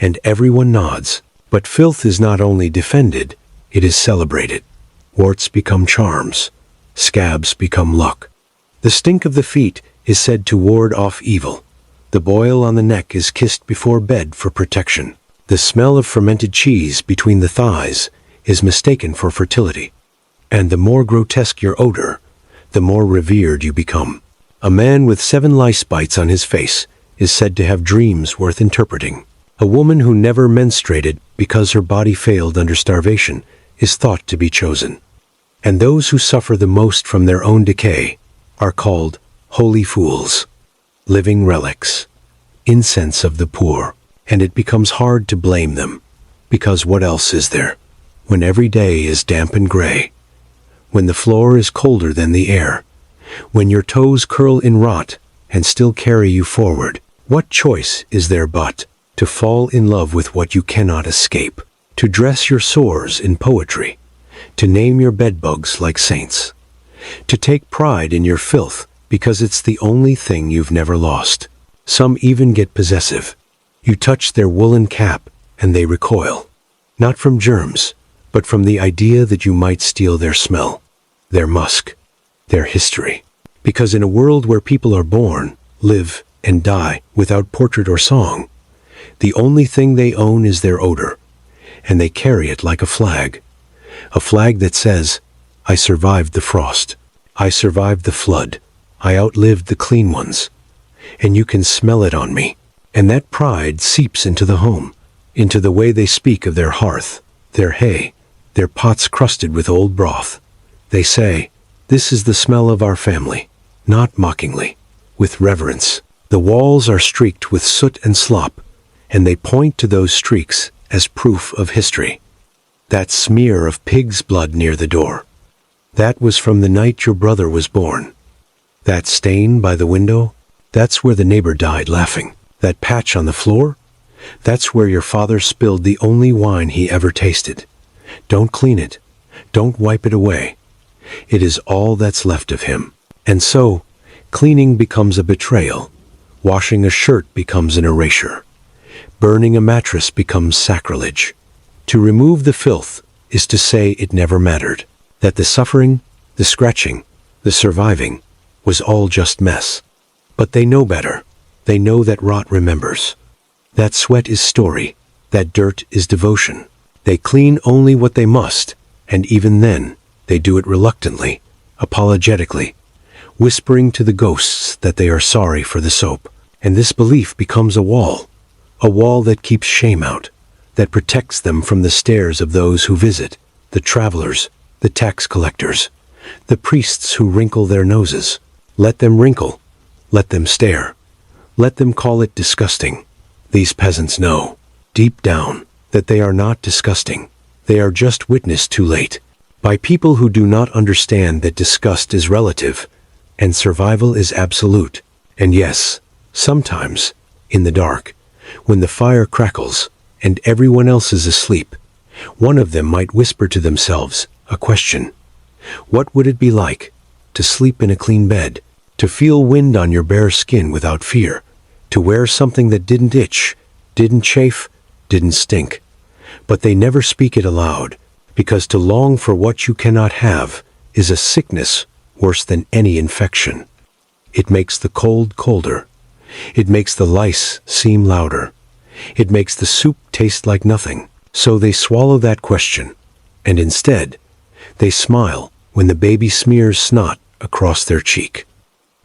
A: And everyone nods, but filth is not only defended, it is celebrated. Warts become charms, scabs become luck. The stink of the feet is said to ward off evil. The boil on the neck is kissed before bed for protection. The smell of fermented cheese between the thighs is mistaken for fertility. And the more grotesque your odor, the more revered you become. A man with 7 lice bites on his face is said to have dreams worth interpreting. A woman who never menstruated because her body failed under starvation is thought to be chosen. And those who suffer the most from their own decay are called holy fools, living relics, incense of the poor. And it becomes hard to blame them, because what else is there, when every day is damp and gray, when the floor is colder than the air, when your toes curl in rot and still carry you forward? What choice is there but to fall in love with what you cannot escape, to dress your sores in poetry, to name your bedbugs like saints, to take pride in your filth because it's the only thing you've never lost? Some even get possessive. You touch their woolen cap and they recoil, not from germs, but from the idea that you might steal their smell, their musk, their history. Because in a world where people are born, live, and die without portrait or song, the only thing they own is their odor, and they carry it like a flag that says, "I survived the frost, I survived the flood, I outlived the clean ones, and you can smell it on me." And that pride seeps into the home, into the way they speak of their hearth, their hay, their pots crusted with old broth. They say, "This is the smell of our family," not mockingly, with reverence. The walls are streaked with soot and slop, and they point to those streaks as proof of history. That smear of pig's blood near the door, that was from the night your brother was born. That stain by the window, that's where the neighbor died laughing. That patch on the floor, that's where your father spilled the only wine he ever tasted. Don't clean it. Don't wipe it away. It is all that's left of him. And so, cleaning becomes a betrayal. Washing a shirt becomes an erasure. Burning a mattress becomes sacrilege. To remove the filth is to say it never mattered. That the suffering, the scratching, the surviving was all just mess. But they know better. They know that rot remembers. That sweat is story. That dirt is devotion. They clean only what they must, and even then, they do it reluctantly, apologetically, whispering to the ghosts that they are sorry for the soap. And this belief becomes a wall that keeps shame out, that protects them from the stares of those who visit, the travelers, the tax collectors, the priests who wrinkle their noses. Let them wrinkle, let them stare, let them call it disgusting. These peasants know, deep down, that they are not disgusting. They are just witnessed too late, by people who do not understand that disgust is relative, and survival is absolute. And yes, sometimes, in the dark, when the fire crackles, and everyone else is asleep, one of them might whisper to themselves a question. What would it be like to sleep in a clean bed, to feel wind on your bare skin without fear, to wear something that didn't itch, didn't chafe, didn't stink? But they never speak it aloud, because to long for what you cannot have is a sickness worse than any infection. It makes the cold colder. It makes the lice seem louder. It makes the soup taste like nothing. So they swallow that question, and instead, they smile when the baby smears snot across their cheek.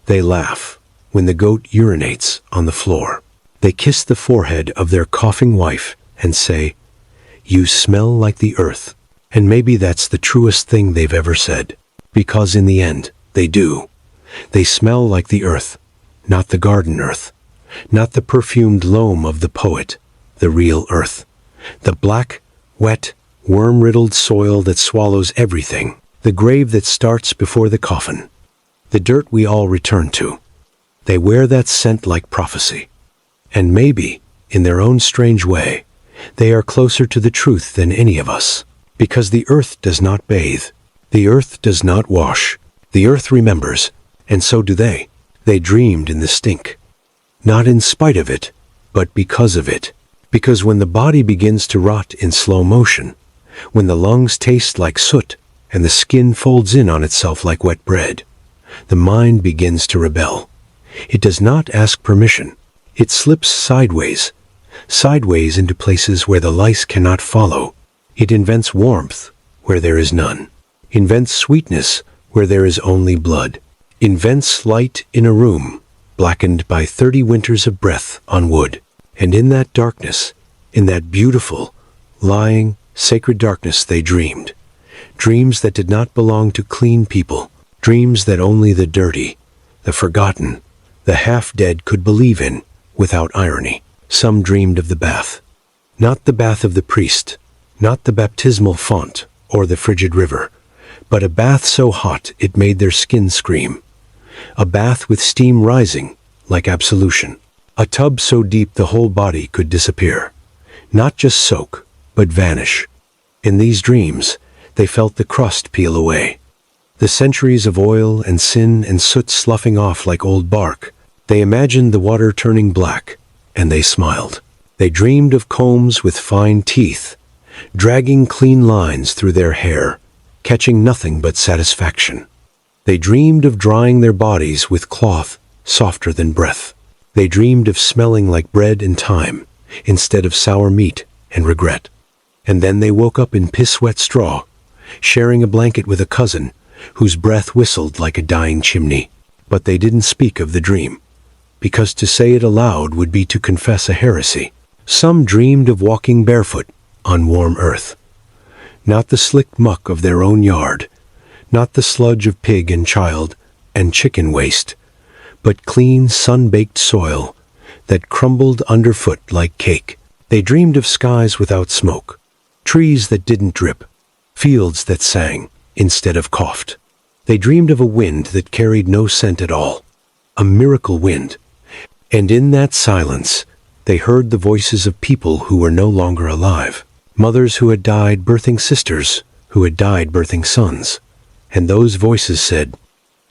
A: They laugh when the goat urinates on the floor. They kiss the forehead of their coughing wife and say, "You smell like the earth." And maybe that's the truest thing they've ever said, because in the end, they do. They smell like the earth, not the garden earth, not the perfumed loam of the poet, the real earth, the black, wet, worm-riddled soil that swallows everything, the grave that starts before the coffin, the dirt we all return to. They wear that scent like prophecy. And maybe, in their own strange way, they are closer to the truth than any of us, because the earth does not bathe, the earth does not wash, the earth remembers, and so do they. They dreamed in the stink, not in spite of it, but because of it. Because when the body begins to rot in slow motion, when the lungs taste like soot and the skin folds in on itself like wet bread, the mind begins to rebel. It does not ask permission. It slips sideways into places where the lice cannot follow. It invents warmth where there is none, invents sweetness where there is only blood, invents light in a room blackened by 30 winters of breath on wood. And in that darkness, in that beautiful, lying, sacred darkness, they dreamed. Dreams that did not belong to clean people. Dreams that only the dirty, the forgotten, the half-dead could believe in without irony. Some dreamed of the bath. Not the bath of the priest, not the baptismal font or the frigid river, but a bath so hot it made their skin scream. A bath with steam rising like absolution. A tub so deep the whole body could disappear. Not just soak, but vanish. In these dreams, they felt the crust peel away. The centuries of oil and sin and soot sloughing off like old bark. They imagined the water turning black, and they smiled. They dreamed of combs with fine teeth, dragging clean lines through their hair, catching nothing but satisfaction. They dreamed of drying their bodies with cloth softer than breath. They dreamed of smelling like bread and thyme, instead of sour meat and regret. And then they woke up in piss-wet straw, sharing a blanket with a cousin whose breath whistled like a dying chimney. But they didn't speak of the dream, because to say it aloud would be to confess a heresy. Some dreamed of walking barefoot on warm earth. Not the slick muck of their own yard, not the sludge of pig and child and chicken waste, but clean, sun-baked soil that crumbled underfoot like cake. They dreamed of skies without smoke, trees that didn't drip, fields that sang instead of coughed. They dreamed of a wind that carried no scent at all, a miracle wind. And in that silence, they heard the voices of people who were no longer alive, mothers who had died birthing sisters, who had died birthing sons. And those voices said,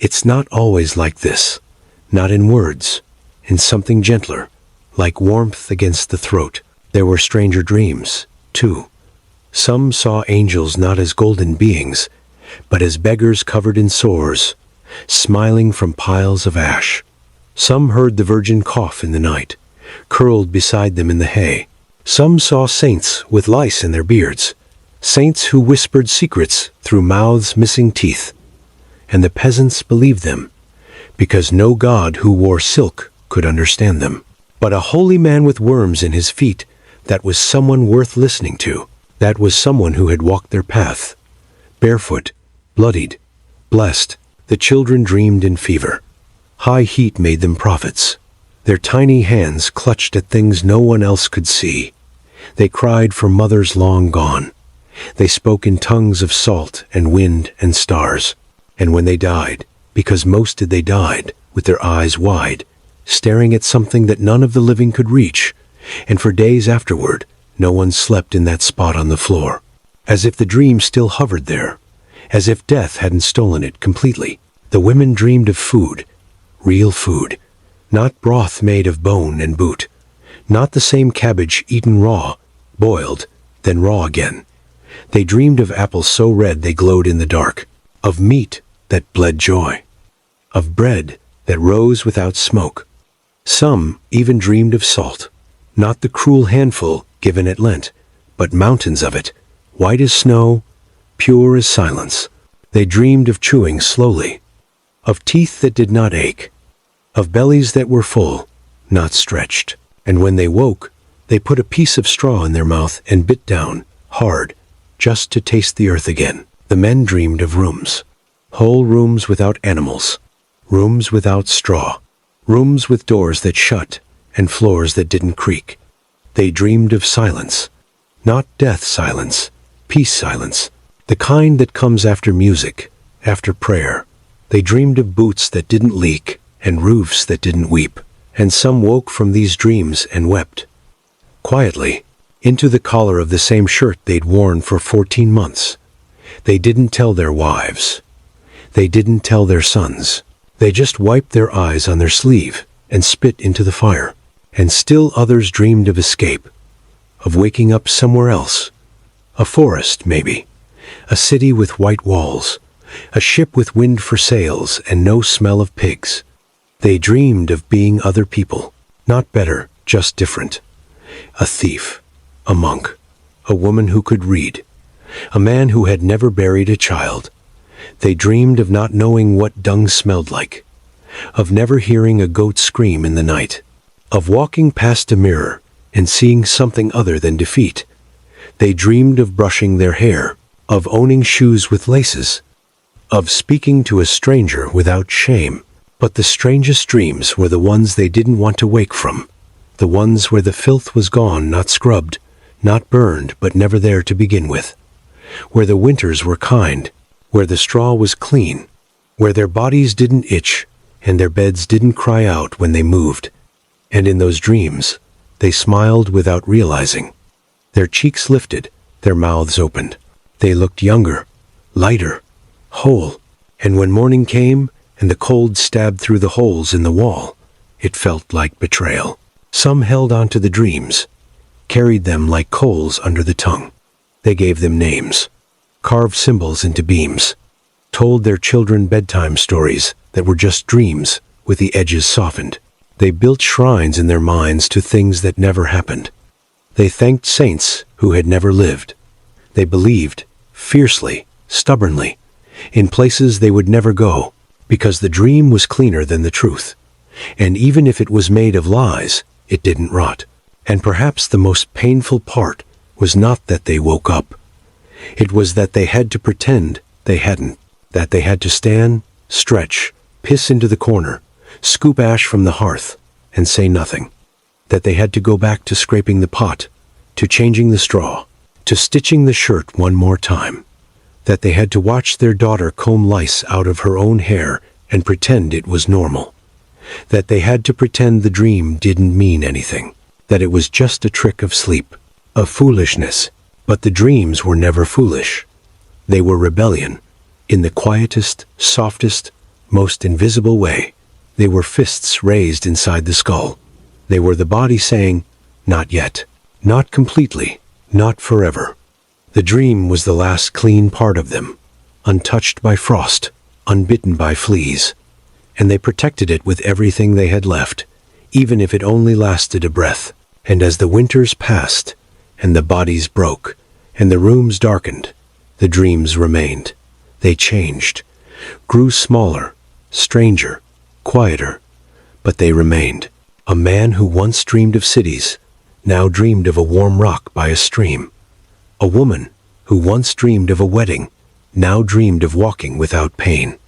A: "It's not always like this. Not in words, in something gentler, like warmth against the throat." There were stranger dreams, too. Some saw angels not as golden beings, but as beggars covered in sores, smiling from piles of ash. Some heard the Virgin cough in the night, curled beside them in the hay. Some saw saints with lice in their beards, saints who whispered secrets through mouths missing teeth. And the peasants believed them, because no god who wore silk could understand them. But a holy man with worms in his feet, that was someone worth listening to. That was someone who had walked their path. Barefoot, bloodied, blessed, the children dreamed in fever. High heat made them prophets. Their tiny hands clutched at things no one else could see. They cried for mothers long gone. They spoke in tongues of salt and wind and stars. And when they died, because most did, they died with their eyes wide, staring at something that none of the living could reach. And for days afterward, no one slept in that spot on the floor, as if the dream still hovered there, as if death hadn't stolen it completely. The women dreamed of food, real food, not broth made of bone and boot, not the same cabbage eaten raw, boiled, then raw again. They dreamed of apples so red they glowed in the dark, of meat that bled joy, of bread that rose without smoke. Some even dreamed of salt, not the cruel handful given at Lent, but mountains of it, white as snow, pure as silence. They dreamed of chewing slowly, of teeth that did not ache, of bellies that were full, not stretched. And when they woke, they put a piece of straw in their mouth and bit down, hard, just to taste the earth again. The men dreamed of rooms, whole rooms without animals, rooms without straw, rooms with doors that shut and floors that didn't creak. They dreamed of silence, not death silence, peace silence, the kind that comes after music, after prayer. They dreamed of boots that didn't leak and roofs that didn't weep. And some woke from these dreams and wept, quietly, into the collar of the same shirt they'd worn for 14 months. They didn't tell their wives. They didn't tell their sons. They just wiped their eyes on their sleeve and spit into the fire. And still others dreamed of escape, of waking up somewhere else. A forest, maybe. A city with white walls. A ship with wind for sails and no smell of pigs. They dreamed of being other people, not better, just different. A thief, a monk, a woman who could read, a man who had never buried a child. They dreamed of not knowing what dung smelled like, of never hearing a goat scream in the night, of walking past a mirror and seeing something other than defeat. They dreamed of brushing their hair, of owning shoes with laces, of speaking to a stranger without shame. But the strangest dreams were the ones they didn't want to wake from, the ones where the filth was gone, not scrubbed, not burned, but never there to begin with, where the winters were kind, where the straw was clean, where their bodies didn't itch and their beds didn't cry out when they moved. And in those dreams, they smiled without realizing. Their cheeks lifted, their mouths opened. They looked younger, lighter, whole. And when morning came, and the cold stabbed through the holes in the wall, it felt like betrayal. Some held on to the dreams, carried them like coals under the tongue. They gave them names, carved symbols into beams, told their children bedtime stories that were just dreams with the edges softened. They built shrines in their minds to things that never happened. They thanked saints who had never lived. They believed, fiercely, stubbornly, in places they would never go, because the dream was cleaner than the truth. And even if it was made of lies, it didn't rot. And perhaps the most painful part was not that they woke up. It was that they had to pretend they hadn't, that they had to stand, stretch, piss into the corner, scoop ash from the hearth, and say nothing. That they had to go back to scraping the pot, to changing the straw, to stitching the shirt one more time. That they had to watch their daughter comb lice out of her own hair and pretend it was normal. That they had to pretend the dream didn't mean anything, that it was just a trick of sleep, of foolishness. But the dreams were never foolish. They were rebellion, in the quietest, softest, most invisible way. They were fists raised inside the skull. They were the body saying, not yet, not completely, not forever. The dream was the last clean part of them, untouched by frost, unbitten by fleas. And they protected it with everything they had left, even if it only lasted a breath. And as the winters passed, and the bodies broke, and the rooms darkened, the dreams remained. They changed, grew smaller, stranger, quieter, but they remained. A man who once dreamed of cities, now dreamed of a warm rock by a stream. A woman who once dreamed of a wedding, now dreamed of walking without pain.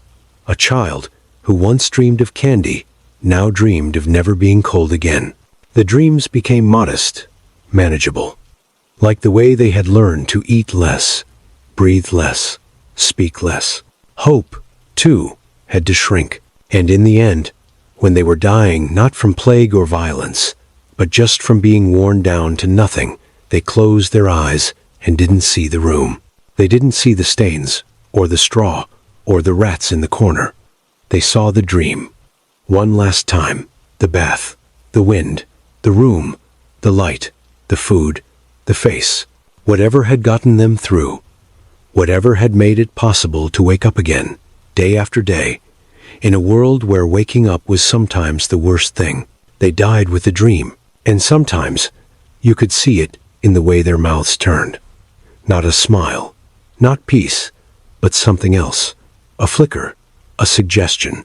A: A child who once dreamed of candy, now dreamed of never being cold again. The dreams became modest, manageable, like the way they had learned to eat less, breathe less, speak less. Hope, too, had to shrink, and in the end, when they were dying not from plague or violence, but just from being worn down to nothing, they closed their eyes and didn't see the room. They didn't see the stains, or the straw, or the rats in the corner. They saw the dream. One last time, the bath, the wind, the room, the light, the food, the face, whatever had gotten them through, whatever had made it possible to wake up again, day after day, in a world where waking up was sometimes the worst thing. They died with the dream, and sometimes you could see it in the way their mouths turned. Not a smile, not peace, but something else, a flicker, a suggestion,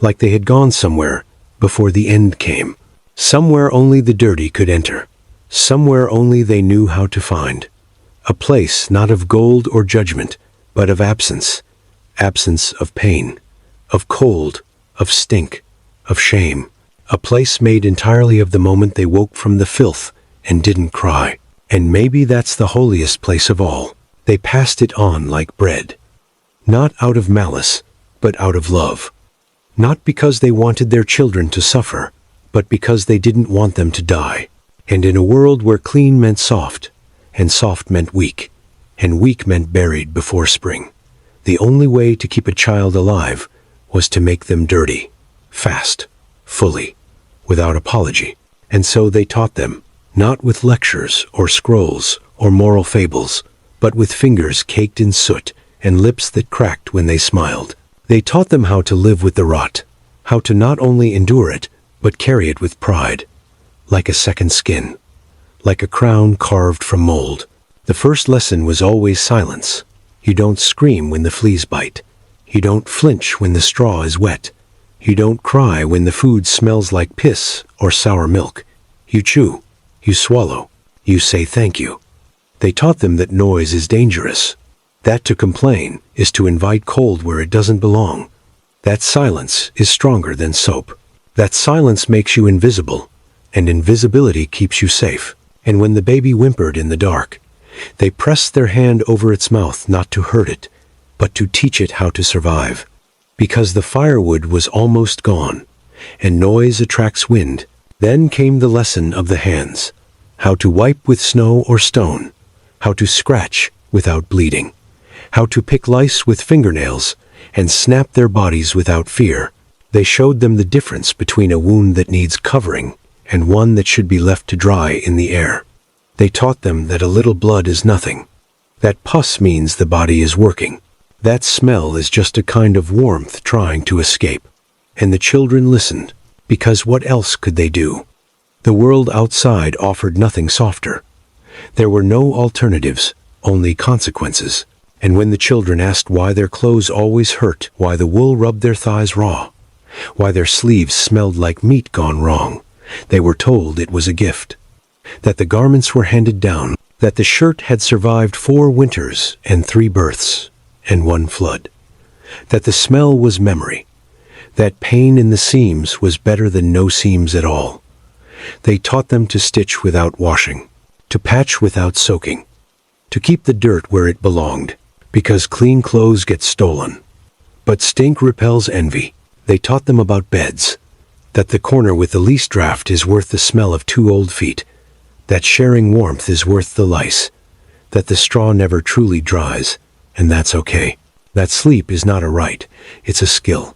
A: like they had gone somewhere before the end came, somewhere only the dirty could enter, somewhere only they knew how to find, a place not of gold or judgment, but of absence, absence of pain, of cold, of stink, of shame, a place made entirely of the moment they woke from the filth and didn't cry. And maybe that's the holiest place of all. They passed it on like bread, not out of malice, but out of love. Not because they wanted their children to suffer, but because they didn't want them to die. And in a world where clean meant soft, and soft meant weak, and weak meant buried before spring, the only way to keep a child alive was to make them dirty, fast, fully, without apology. And so they taught them, not with lectures or scrolls or moral fables, but with fingers caked in soot and lips that cracked when they smiled. They taught them how to live with the rot, how to not only endure it, but carry it with pride, like a second skin, like a crown carved from mold. The first lesson was always silence. You don't scream when the fleas bite. You don't flinch when the straw is wet. You don't cry when the food smells like piss or sour milk. You chew. You swallow. You say thank you. They taught them that noise is dangerous, that to complain is to invite cold where it doesn't belong, that silence is stronger than soap, that silence makes you invisible, and invisibility keeps you safe. And when the baby whimpered in the dark, they pressed their hand over its mouth not to hurt it, but to teach it how to survive. Because the firewood was almost gone, and noise attracts wind, then came the lesson of the hands, how to wipe with snow or stone, how to scratch without bleeding, how to pick lice with fingernails, and snap their bodies without fear. They showed them the difference between a wound that needs covering and one that should be left to dry in the air. They taught them that a little blood is nothing, that pus means the body is working, that smell is just a kind of warmth trying to escape. And the children listened, because what else could they do? The world outside offered nothing softer. There were no alternatives, only consequences. And when the children asked why their clothes always hurt, why the wool rubbed their thighs raw, why their sleeves smelled like meat gone wrong, they were told it was a gift, that the garments were handed down, that the shirt had survived 4 winters and 3 births and 1 flood, that the smell was memory, that pain in the seams was better than no seams at all. They taught them to stitch without washing, to patch without soaking, to keep the dirt where it belonged, because clean clothes get stolen, but stink repels envy. They taught them about beds, that the corner with the least draft is worth the smell of 2 old feet, that sharing warmth is worth the lice, that the straw never truly dries, and that's okay, that sleep is not a right, it's a skill,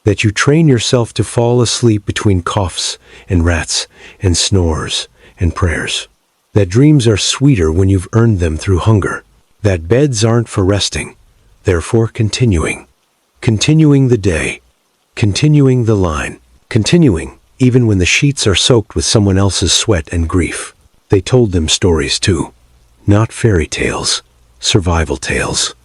A: that you train yourself to fall asleep between coughs and rats and snores and prayers, that dreams are sweeter when you've earned them through hunger, that beds aren't for resting, they're for continuing the day, continuing the line, continuing even when the sheets are soaked with someone else's sweat and grief. They told them stories too, not fairy tales, survival tales.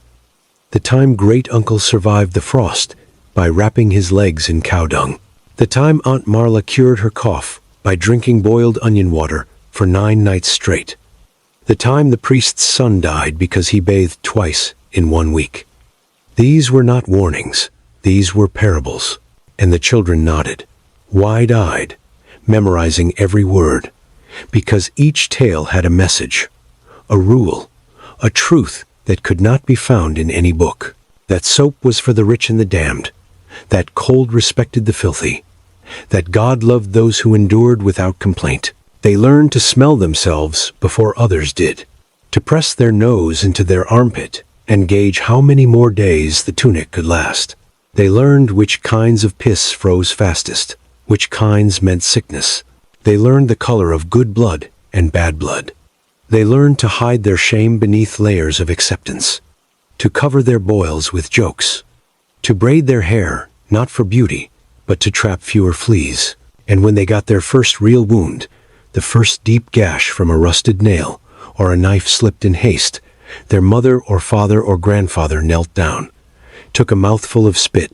A: The time great uncle survived the frost by wrapping his legs in cow dung. The time Aunt Marla cured her cough by drinking boiled onion water for 9 nights straight. The time the priest's son died because he bathed twice in 1 week. These were not warnings, these were parables, and the children nodded, wide-eyed, memorizing every word, because each tale had a message, a rule, a truth that could not be found in any book. That soap was for the rich and the damned, that cold respected the filthy, that God loved those who endured without complaint. They learned to smell themselves before others did, to press their nose into their armpit and gauge how many more days the tunic could last. They learned which kinds of piss froze fastest, which kinds meant sickness. They learned the color of good blood and bad blood. They learned to hide their shame beneath layers of acceptance, to cover their boils with jokes, to braid their hair, not for beauty, but to trap fewer fleas. And when they got their first real wound, the first deep gash from a rusted nail, or a knife slipped in haste, their mother or father or grandfather knelt down, took a mouthful of spit,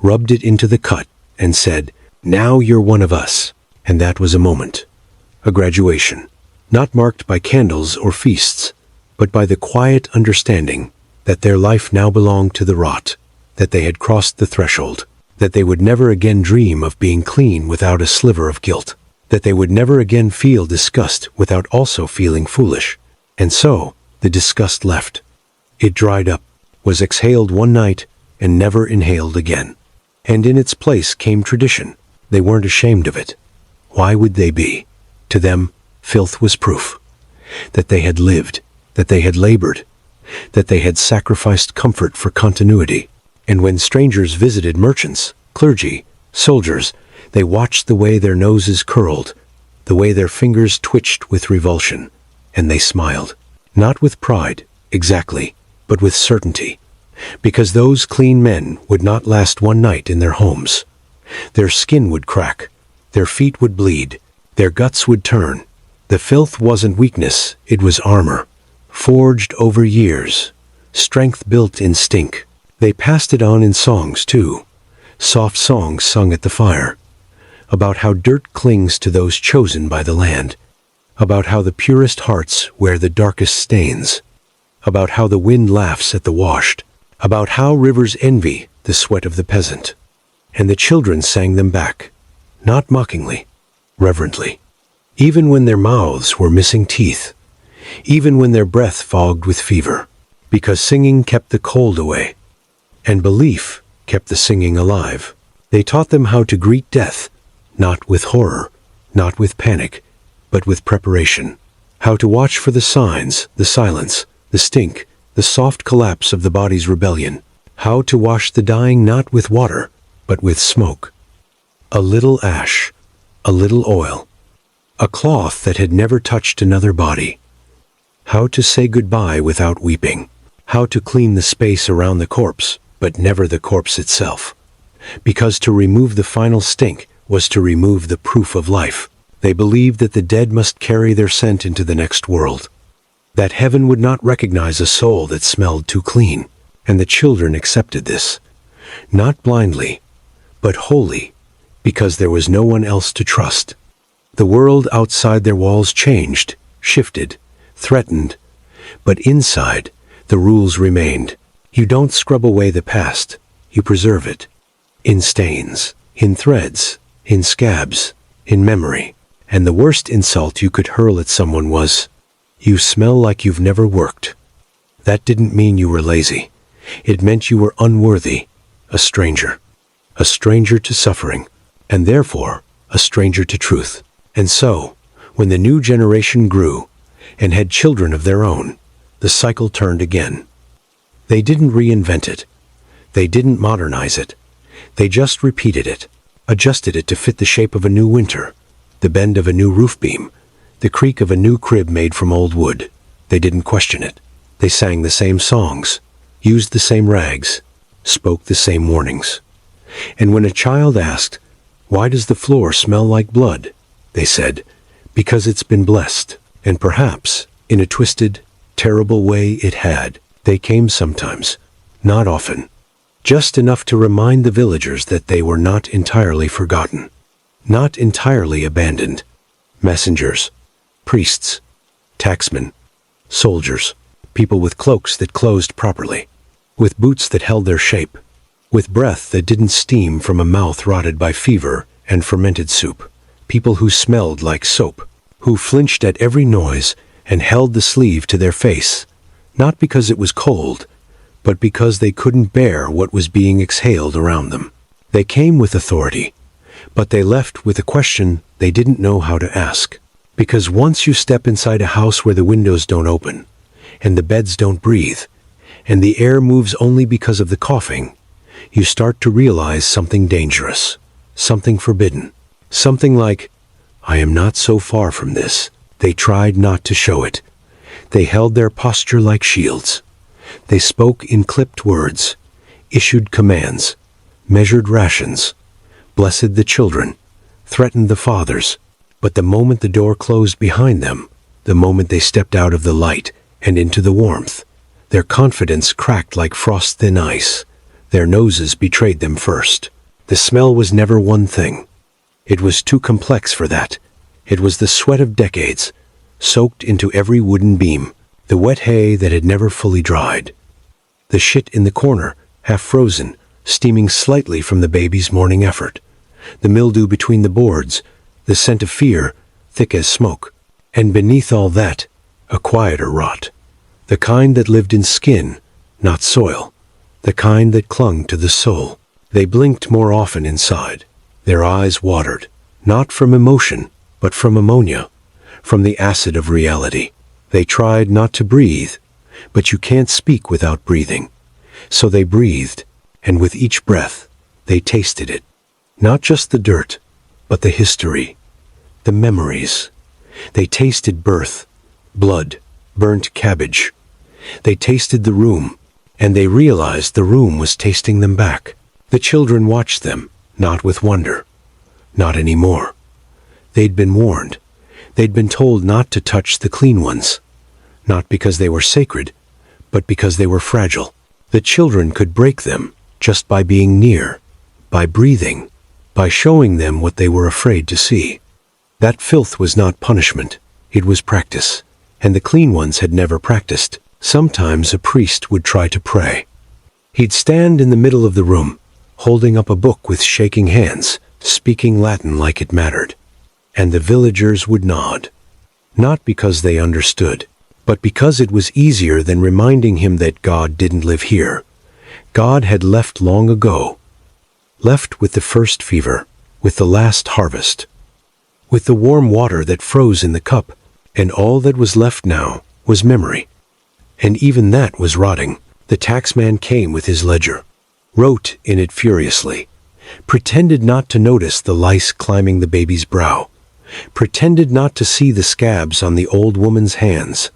A: rubbed it into the cut, and said, "Now you're one of us." And that was a moment, a graduation, not marked by candles or feasts, but by the quiet understanding that their life now belonged to the rot, that they had crossed the threshold, that they would never again dream of being clean without a sliver of guilt, that they would never again feel disgust without also feeling foolish. And so, the disgust left. It dried up, was exhaled one night, and never inhaled again. And in its place came tradition. They weren't ashamed of it. Why would they be? To them, filth was proof that they had lived, that they had labored, that they had sacrificed comfort for continuity. And when strangers visited merchants, clergy, soldiers, they watched the way their noses curled, the way their fingers twitched with revulsion, and they smiled. Not with pride, exactly, but with certainty, because those clean men would not last 1 night in their homes. Their skin would crack, their feet would bleed, their guts would turn. The filth wasn't weakness, it was armor, forged over years, strength built in stink. They passed it on in songs, too, soft songs sung at the fire, about how dirt clings to those chosen by the land, about how the purest hearts wear the darkest stains, about how the wind laughs at the washed, about how rivers envy the sweat of the peasant. And the children sang them back, not mockingly, reverently, even when their mouths were missing teeth, even when their breath fogged with fever, because singing kept the cold away, and belief kept the singing alive. They taught them how to greet death, not with horror, not with panic, but with preparation, how to watch for the signs, the silence, the stink, the soft collapse of the body's rebellion, how to wash the dying not with water, but with smoke. A little ash, a little oil, a cloth that had never touched another body. How to say goodbye without weeping, how to clean the space around the corpse, but never the corpse itself. Because to remove the final stink was to remove the proof of life. They believed that the dead must carry their scent into the next world, that heaven would not recognize a soul that smelled too clean. And the children accepted this, not blindly, but wholly, because there was no one else to trust. The world outside their walls changed, shifted, threatened, but inside, the rules remained. You don't scrub away the past, you preserve it. In stains, in threads, in scabs, in memory. And the worst insult you could hurl at someone was, "You smell like you've never worked." That didn't mean you were lazy. It meant you were unworthy, a stranger to suffering, and therefore a stranger to truth. And so, when the new generation grew and had children of their own, the cycle turned again. They didn't reinvent it. They didn't modernize it. They just repeated it, adjusted it to fit the shape of a new winter, the bend of a new roof beam, the creak of a new crib made from old wood. They didn't question it. They sang the same songs, used the same rags, spoke the same warnings. And when a child asked, "Why does the floor smell like blood?" they said, "Because it's been blessed." And perhaps, in a twisted, terrible way it had. They came sometimes, not often, just enough to remind the villagers that they were not entirely forgotten. not entirely abandoned. Messengers, priests, tacksmen, soldiers, people with cloaks that closed properly, with boots that held their shape, with breath that didn't steam from a mouth rotted by fever and fermented soup, people who smelled like soap, who flinched at every noise and held the sleeve to their face, not because it was cold, but because they couldn't bear what was being exhaled around them. They came with authority, but they left with a question they didn't know how to ask. Because once you step inside a house where the windows don't open, and the beds don't breathe, and the air moves only because of the coughing, you start to realize something dangerous, something forbidden, something like, I am not so far from this. They tried not to show it. They held their posture like shields. They spoke in clipped words, issued commands, measured rations, blessed the children, threatened the fathers. But the moment the door closed behind them, the moment they stepped out of the light and into the warmth, their confidence cracked like frost-thin ice. Their noses betrayed them first. The smell was never one thing. It was too complex for that. It was the sweat of decades, soaked into every wooden beam, the wet hay that had never fully dried. The shit in the corner, half frozen, steaming slightly from the baby's morning effort. The mildew between the boards, the scent of fear, thick as smoke. And beneath all that, a quieter rot. The kind that lived in skin, not soil. The kind that clung to the soul. They blinked more often inside. Their eyes watered, not from emotion, but from ammonia, from the acid of reality. They tried not to breathe, but you can't speak without breathing. So they breathed, and with each breath, they tasted it. Not just the dirt, but the history, the memories. They tasted birth, blood, burnt cabbage. They tasted the room, and they realized the room was tasting them back. The children watched them, not with wonder. Not anymore. They'd been warned. They'd been told not to touch the clean ones. Not because they were sacred, but because they were fragile. The children could break them just by being near, by breathing, by showing them what they were afraid to see. That filth was not punishment, it was practice, and the clean ones had never practiced. Sometimes a priest would try to pray. He'd stand in the middle of the room, holding up a book with shaking hands, speaking Latin like it mattered. And the villagers would nod. Not because they understood, but because it was easier than reminding him that God didn't live here. God had left long ago. Left with the first fever, with the last harvest, with the warm water that froze in the cup, and all that was left now was memory. And even that was rotting. The taxman came with his ledger, wrote in it furiously, pretended not to notice the lice climbing the baby's brow, pretended not to see the scabs on the old woman's hands,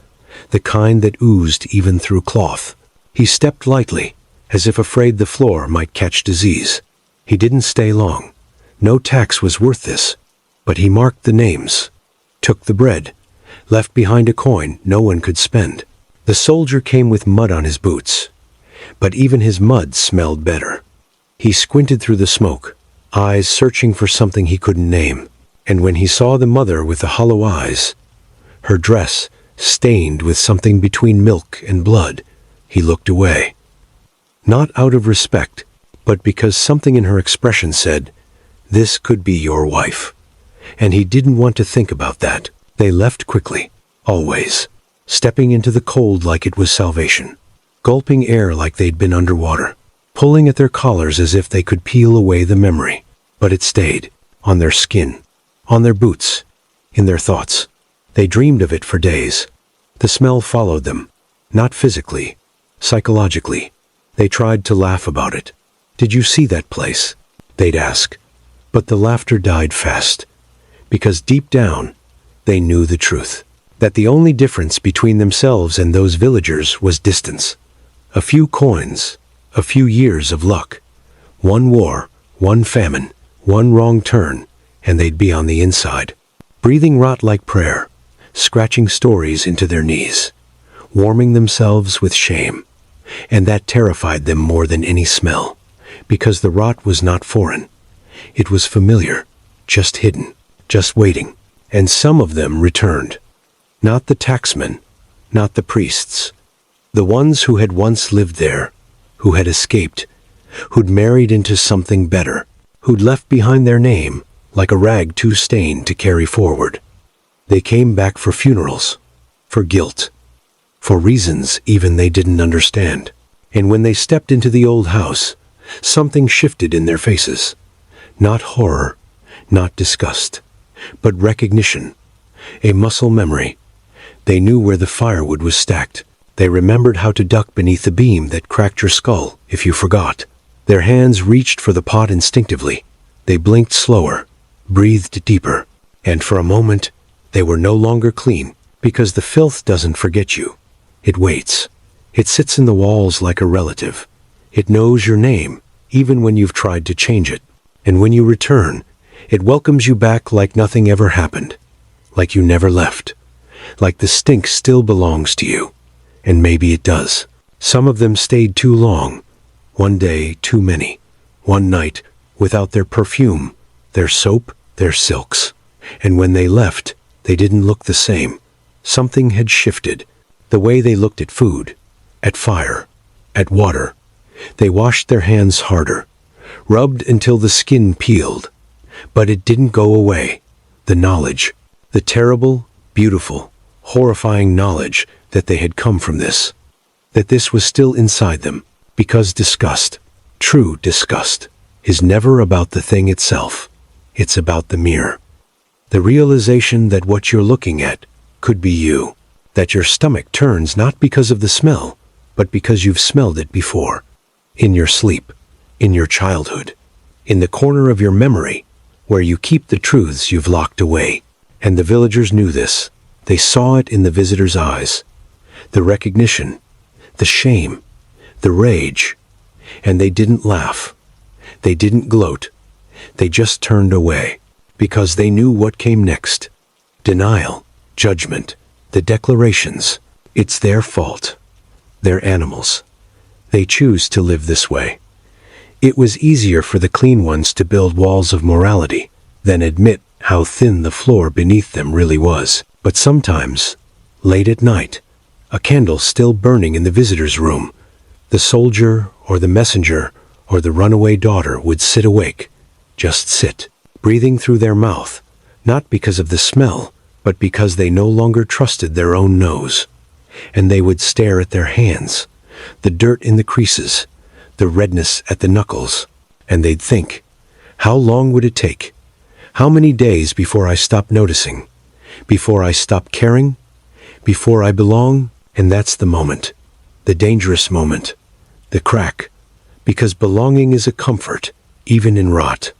A: the kind that oozed even through cloth. He stepped lightly, as if afraid the floor might catch disease. He didn't stay long. No tax was worth this. But he marked the names, took the bread, left behind a coin no one could spend. The soldier came with mud on his boots, but even his mud smelled better. He squinted through the smoke, eyes searching for something he couldn't name. And when he saw the mother with the hollow eyes, her dress stained with something between milk and blood, he looked away. Not out of respect, but because something in her expression said, "This could be your wife." And he didn't want to think about that. They left quickly, always, stepping into the cold like it was salvation, gulping air like they'd been underwater, pulling at their collars as if they could peel away the memory. But it stayed, on their skin, on their boots, in their thoughts. They dreamed of it for days. The smell followed them, not physically, psychologically. They tried to laugh about it. "Did you see that place?" they'd ask. But the laughter died fast, because deep down, they knew the truth. That the only difference between themselves and those villagers was distance. A few coins, a few years of luck. One war, one famine, one wrong turn, and they'd be on the inside, breathing rot like prayer, scratching stories into their knees, warming themselves with shame. And that terrified them more than any smell, because the rot was not foreign. It was familiar, just hidden, just waiting. And some of them returned. Not the tacksmen, not the priests. The ones who had once lived there, who had escaped, who'd married into something better, who'd left behind their name like a rag too stained to carry forward. They came back for funerals, for guilt, for reasons even they didn't understand. And when they stepped into the old house, something shifted in their faces. Not horror, not disgust, but recognition, a muscle memory. They knew where the firewood was stacked. They remembered how to duck beneath the beam that cracked your skull if you forgot. Their hands reached for the pot instinctively. They blinked slower, breathed deeper, and for a moment, they were no longer clean, because the filth doesn't forget you. It waits. It sits in the walls like a relative. It knows your name, even when you've tried to change it. And when you return, it welcomes you back like nothing ever happened, like you never left, like the stink still belongs to you. And maybe it does. Some of them stayed too long, one day too many, one night without their perfume, their soap, their silks. And when they left, they didn't look the same. Something had shifted. The way they looked at food, at fire, at water. They washed their hands harder, rubbed until the skin peeled. But it didn't go away. The knowledge, the terrible, beautiful, horrifying knowledge that they had come from this, that this was still inside them, because disgust, true disgust, is never about the thing itself. It's about the mirror. The realization that what you're looking at could be you, that your stomach turns not because of the smell, but because you've smelled it before, in your sleep, in your childhood, in the corner of your memory, where you keep the truths you've locked away. And the villagers knew this. They saw it in the visitors' eyes. The recognition, the shame, the rage. And they didn't laugh. They didn't gloat. They just turned away, because they knew what came next. Denial, judgment, the declarations. It's their fault. They're animals. They choose to live this way. It was easier for the clean ones to build walls of morality than admit how thin the floor beneath them really was. But sometimes, late at night, a candle still burning in the visitor's room, the soldier or the messenger or the runaway daughter would sit awake, just sit, breathing through their mouth, not because of the smell, but because they no longer trusted their own nose. And they would stare at their hands, the dirt in the creases, the redness at the knuckles, and they'd think, how long would it take? How many days before I stop noticing? Before I stop caring? Before I belong? And that's the moment, the dangerous moment, the crack, because belonging is a comfort, even in rot,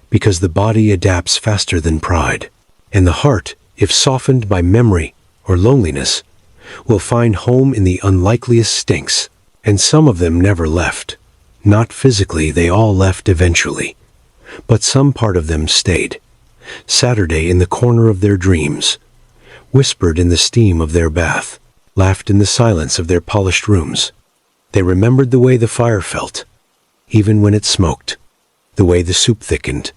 A: because the body adapts faster than pride, and the heart, if softened by memory or loneliness, will find home in the unlikeliest stinks. And some of them never left. Not physically, they all left eventually. But some part of them stayed. Saturday in the corner of their dreams, whispered in the steam of their bath, laughed in the silence of their polished rooms. They remembered the way the fire felt, even when it smoked, the way the soup thickened,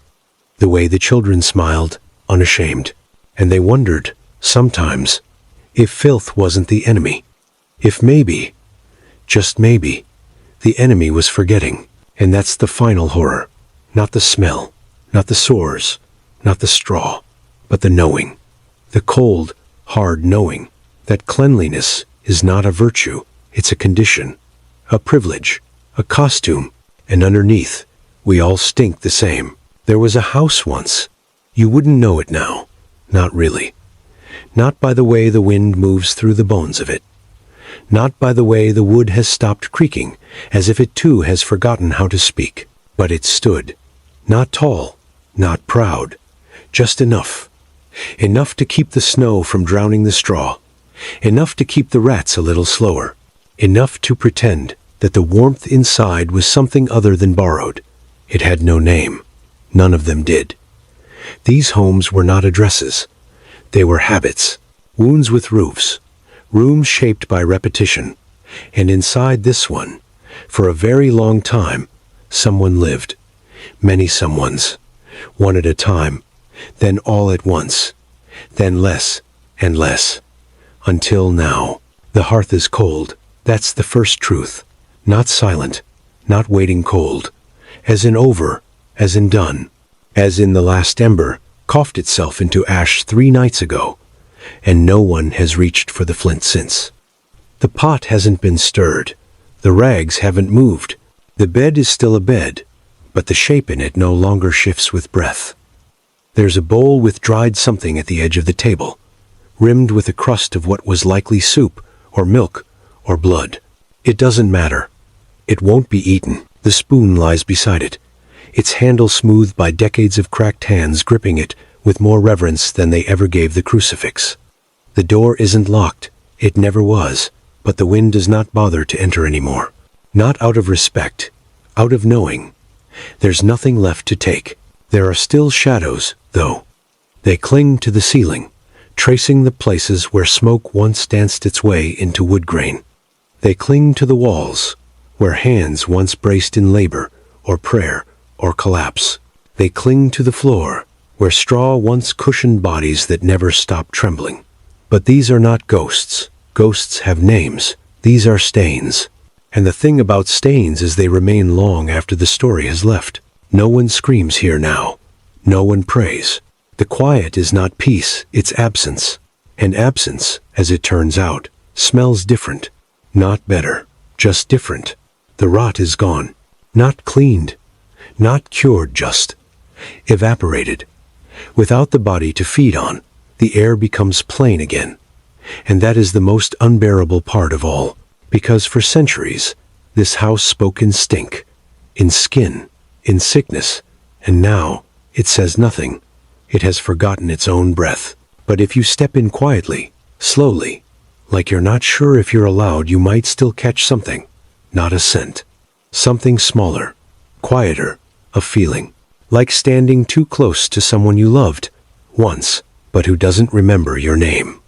A: the way the children smiled, unashamed. And they wondered, sometimes, if filth wasn't the enemy. If maybe, just maybe, the enemy was forgetting. And that's the final horror. Not the smell, not the sores, not the straw, but the knowing. The cold, hard knowing that cleanliness is not a virtue, it's a condition, a privilege, a costume, and underneath, we all stink the same. There was a house once. You wouldn't know it now. Not really. Not by the way the wind moves through the bones of it. Not by the way the wood has stopped creaking, as if it too has forgotten how to speak. But it stood. Not tall, not proud, just enough. Enough to keep the snow from drowning the straw. Enough to keep the rats a little slower. Enough to pretend that the warmth inside was something other than borrowed. It had no name. None of them did. These homes were not addresses. They were habits, wounds with roofs, rooms shaped by repetition. And inside this one, for a very long time, someone lived. Many someones, one at a time, then all at once, then less and less, until now. The hearth is cold. That's the first truth. Not silent, not waiting cold, as in over, as in done, as in the last ember coughed itself into ash 3 nights ago, and no one has reached for the flint since. The pot hasn't been stirred, the rags haven't moved, the bed is still a bed, but the shape in it no longer shifts with breath. There's a bowl with dried something at the edge of the table, rimmed with a crust of what was likely soup, or milk, or blood. It doesn't matter. It won't be eaten. The spoon lies beside it, its handle smoothed by decades of cracked hands gripping it with more reverence than they ever gave the crucifix. The door isn't locked. It never was, but the wind does not bother to enter anymore. Not out of respect, out of knowing. There's nothing left to take. There are still shadows, though. They cling to the ceiling, tracing the places where smoke once danced its way into wood grain. They cling to the walls, where hands once braced in labor, or prayer, or collapse. They cling to the floor, where straw once cushioned bodies that never stopped trembling. But these are not ghosts. Ghosts have names. These are stains. And the thing about stains is they remain long after the story has left. No one screams here now. No one prays. The quiet is not peace, it's absence. And absence, as it turns out, smells different. Not better, just different. The rot is gone. Not cleaned. Not cured, just evaporated. Without the body to feed on, the air becomes plain again. And that is the most unbearable part of all. Because for centuries, this house spoke in stink, in skin, in sickness, and now it says nothing. It has forgotten its own breath. But if you step in quietly, slowly, like you're not sure if you're allowed, you might still catch something. Not a scent. Something smaller, quieter, a feeling. Like standing too close to someone you loved once, but who doesn't remember your name.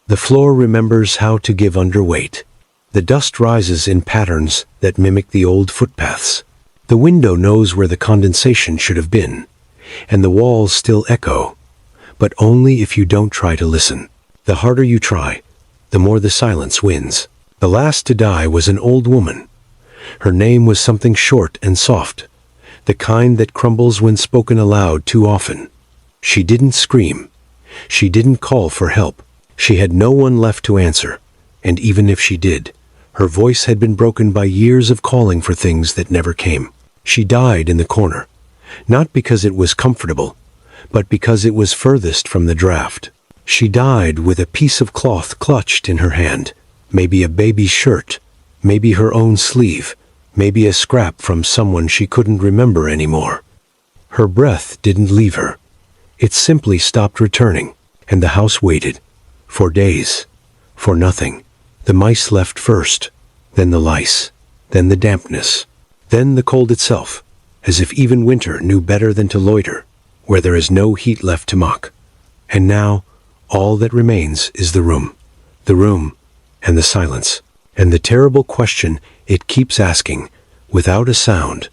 A: The floor remembers how to give underweight. The dust rises in patterns that mimic the old footpaths. The window knows where the condensation should have been, and the walls still echo, but only if you don't try to listen. The harder you try, the more the silence wins. The last to die was an old woman. Her name was something short and soft, the kind that crumbles when spoken aloud too often. She didn't scream. She didn't call for help. She had no one left to answer, and even if she did, her voice had been broken by years of calling for things that never came. She died in the corner, not because it was comfortable, but because it was furthest from the draft. She died with a piece of cloth clutched in her hand, maybe a baby's shirt, maybe her own sleeve, maybe a scrap from someone she couldn't remember anymore. Her breath didn't leave her. It simply stopped returning, and the house waited. For days. For nothing. The mice left first, then the lice, then the dampness, then the cold itself, as if even winter knew better than to loiter, where there is no heat left to mock. And now, all that remains is the room, and the silence, and the terrible question it keeps asking, without a sound.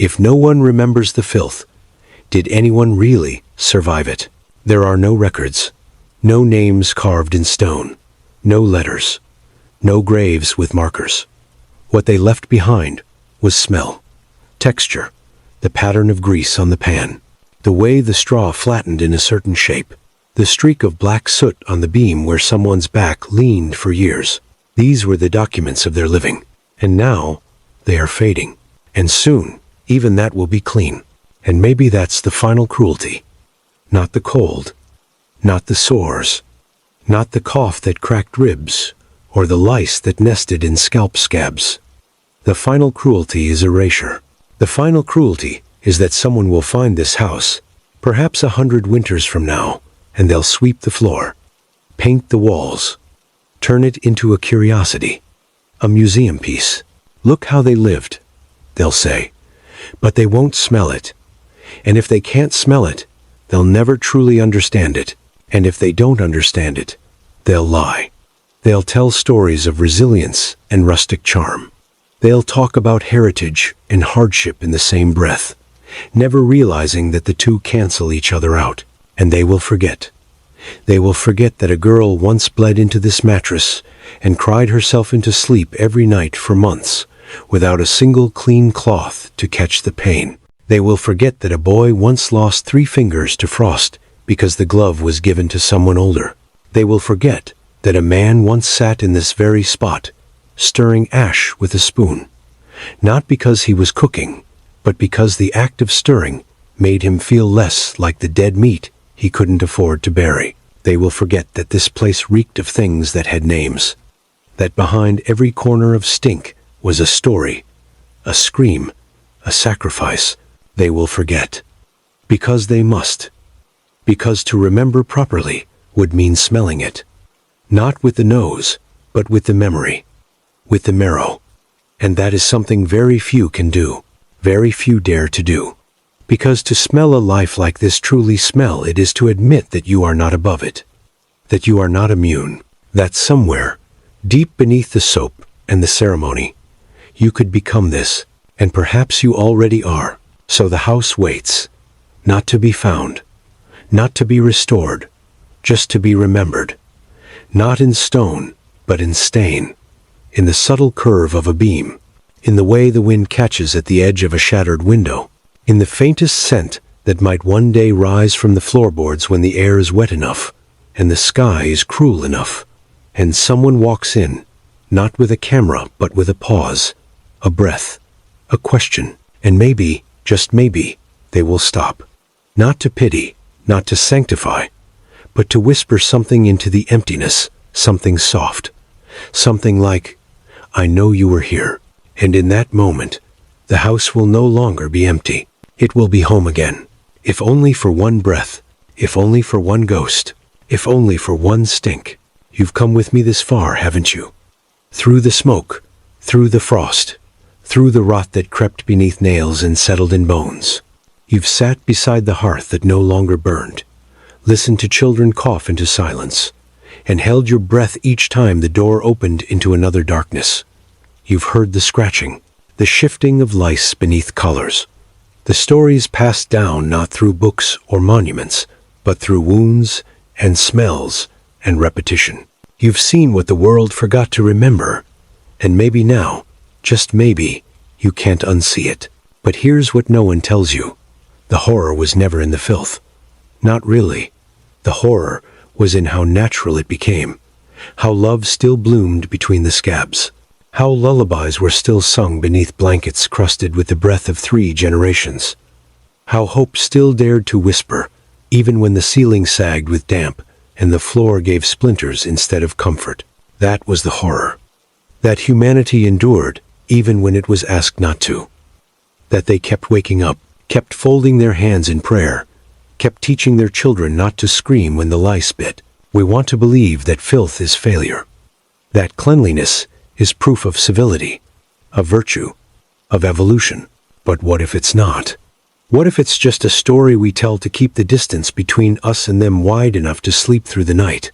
A: If no one remembers the filth, did anyone really survive it? There are no records, no names carved in stone, no letters, no graves with markers. What they left behind was smell, texture, the pattern of grease on the pan, the way the straw flattened in a certain shape, the streak of black soot on the beam where someone's back leaned for years. These were the documents of their living, and now they are fading. And soon, even that will be clean. And maybe that's the final cruelty. Not the cold, not the sores, not the cough that cracked ribs, or the lice that nested in scalp scabs. The final cruelty is erasure. The final cruelty is that someone will find this house, perhaps 100 winters from now, and they'll sweep the floor, paint the walls, turn it into a curiosity, a museum piece. Look how they lived, they'll say, but they won't smell it. And if they can't smell it, they'll never truly understand it. And if they don't understand it, they'll lie. They'll tell stories of resilience and rustic charm. They'll talk about heritage and hardship in the same breath, never realizing that the two cancel each other out. And they will forget. They will forget that a girl once bled into this mattress and cried herself into sleep every night for months, without a single clean cloth to catch the pain. They will forget that a boy once lost 3 fingers to frost because the glove was given to someone older. They will forget that a man once sat in this very spot, stirring ash with a spoon, not because he was cooking, but because the act of stirring made him feel less like the dead meat he couldn't afford to bury. They will forget that this place reeked of things that had names, that behind every corner of stink was a story, a scream, a sacrifice. They will forget. Because they must. Because to remember properly would mean smelling it. Not with the nose, but with the memory. With the marrow. And that is something very few can do. Very few dare to do. Because to smell a life like this, truly smell it, is to admit that you are not above it. That you are not immune. That somewhere, deep beneath the soap and the ceremony, you could become this. And perhaps you already are. So the house waits. Not to be found. Not to be restored. Just to be remembered. Not in stone, but in stain. In the subtle curve of a beam. In the way the wind catches at the edge of a shattered window. In the faintest scent that might one day rise from the floorboards when the air is wet enough, and the sky is cruel enough, and someone walks in, not with a camera but with a pause, a breath, a question, and maybe, just maybe, they will stop. Not to pity, not to sanctify, but to whisper something into the emptiness, something soft, something like, "I know you were here." And in that moment, the house will no longer be empty. It will be home again, if only for one breath, if only for one ghost, if only for one stink. You've come with me this far, haven't you? Through the smoke, through the frost, through the rot that crept beneath nails and settled in bones. You've sat beside the hearth that no longer burned, listened to children cough into silence, and held your breath each time the door opened into another darkness. You've heard the scratching, the shifting of lice beneath collars. The stories passed down not through books or monuments, but through wounds and smells and repetition. You've seen what the world forgot to remember, and maybe now, just maybe, you can't unsee it. But here's what no one tells you. The horror was never in the filth. Not really. The horror was in how natural it became, how love still bloomed between the scabs. How lullabies were still sung beneath blankets crusted with the breath of 3 generations. How hope still dared to whisper, even when the ceiling sagged with damp and the floor gave splinters instead of comfort. That was the horror. That humanity endured, even when it was asked not to. That they kept waking up, kept folding their hands in prayer, kept teaching their children not to scream when the lice bit. We want to believe that filth is failure. That cleanliness is proof of civility, of virtue, of evolution. But what if it's not? What if it's just a story we tell to keep the distance between us and them wide enough to sleep through the night?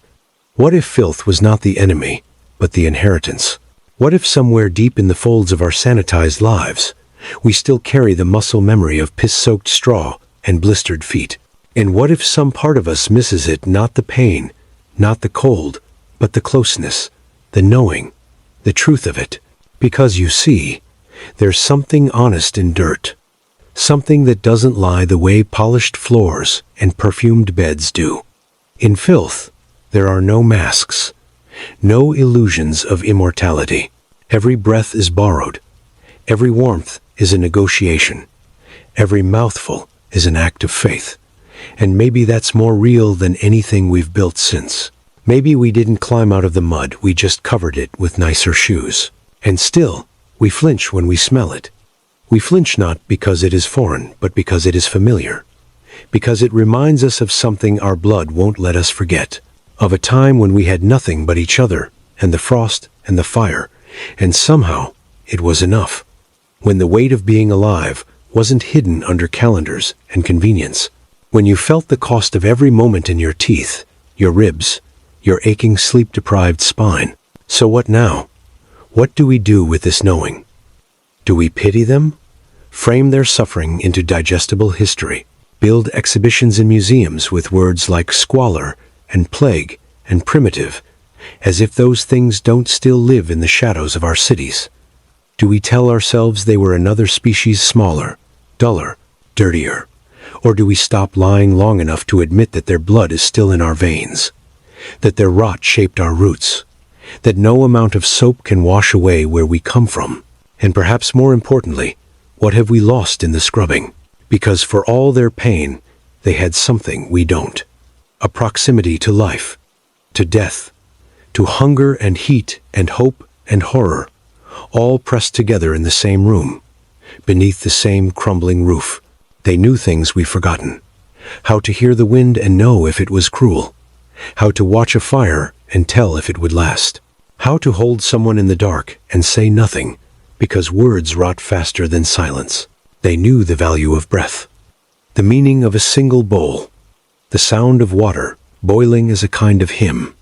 A: What if filth was not the enemy, but the inheritance? What if somewhere deep in the folds of our sanitized lives, we still carry the muscle memory of piss-soaked straw and blistered feet? And what if some part of us misses it, not the pain, not the cold, but the closeness, the knowing, the truth of it? Because you see, there's something honest in dirt. Something that doesn't lie the way polished floors and perfumed beds do. In filth, there are no masks, no illusions of immortality. Every breath is borrowed. Every warmth is a negotiation. Every mouthful is an act of faith. And maybe that's more real than anything we've built since. Maybe we didn't climb out of the mud, we just covered it with nicer shoes. And still, we flinch when we smell it. We flinch not because it is foreign, but because it is familiar. Because it reminds us of something our blood won't let us forget. Of a time when we had nothing but each other, and the frost, and the fire, and somehow it was enough. When the weight of being alive wasn't hidden under calendars and convenience. When you felt the cost of every moment in your teeth, your ribs, your aching sleep-deprived spine. So what now? What do we do with this knowing? Do we pity them? Frame their suffering into digestible history? build exhibitions in museums with words like squalor and plague and primitive, as if those things don't still live in the shadows of our cities. Do we tell ourselves they were another species smaller, duller, dirtier? Or do we stop lying long enough to admit that their blood is still in our veins, that their rot shaped our roots, that no amount of soap can wash away where we come from? And perhaps more importantly, what have we lost in the scrubbing? Because for all their pain, they had something we don't. A proximity to life, to death, to hunger and heat and hope and horror, all pressed together in the same room, beneath the same crumbling roof. They knew things we've forgotten. How to hear the wind and know if it was cruel. How to watch a fire and tell if it would last. How to hold someone in the dark and say nothing, because words rot faster than silence. They knew the value of breath, the meaning of a single bowl, the sound of water boiling as a kind of hymn.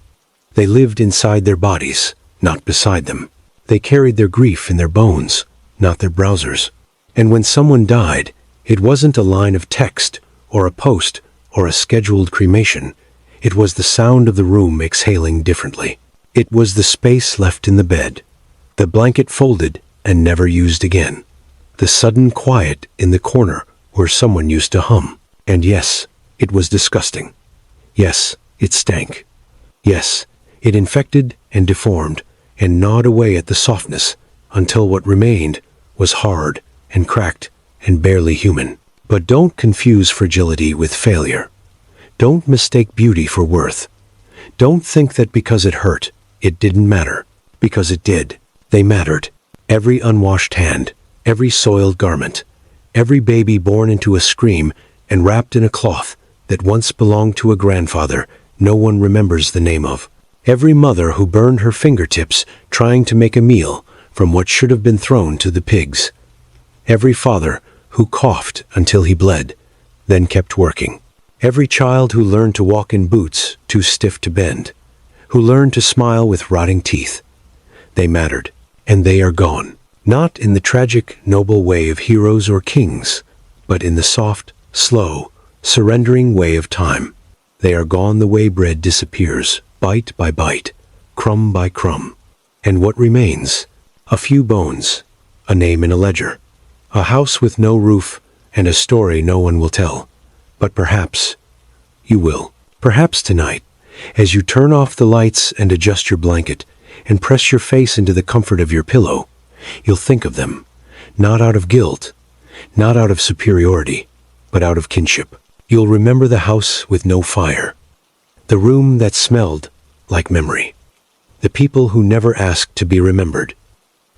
A: They lived inside their bodies, not beside them. They carried their grief in their bones, not their browsers. And when someone died, it wasn't a line of text, or a post, or a scheduled cremation. It was the sound of the room exhaling differently. It was the space left in the bed, the blanket folded and never used again, the sudden quiet in the corner where someone used to hum. And yes, it was disgusting. Yes, it stank. Yes, it infected and deformed and gnawed away at the softness until what remained was hard and cracked and barely human. But don't confuse fragility with failure. Don't mistake beauty for worth. Don't think that because it hurt, it didn't matter. Because it did. They mattered. Every unwashed hand, every soiled garment, every baby born into a scream and wrapped in a cloth that once belonged to a grandfather no one remembers the name of. Every mother who burned her fingertips trying to make a meal from what should have been thrown to the pigs. Every father who coughed until he bled, then kept working. Every child who learned to walk in boots too stiff to bend, who learned to smile with rotting teeth. They mattered, and they are gone. Not in the tragic, noble way of heroes or kings, but in the soft, slow, surrendering way of time. They are gone the way bread disappears, bite by bite, crumb by crumb. And what remains? A few bones, a name in a ledger, a house with no roof, and a story no one will tell. But perhaps you will. Perhaps tonight, as you turn off the lights and adjust your blanket and press your face into the comfort of your pillow, you'll think of them, not out of guilt, not out of superiority, but out of kinship. You'll remember the house with no fire, the room that smelled like memory, the people who never asked to be remembered,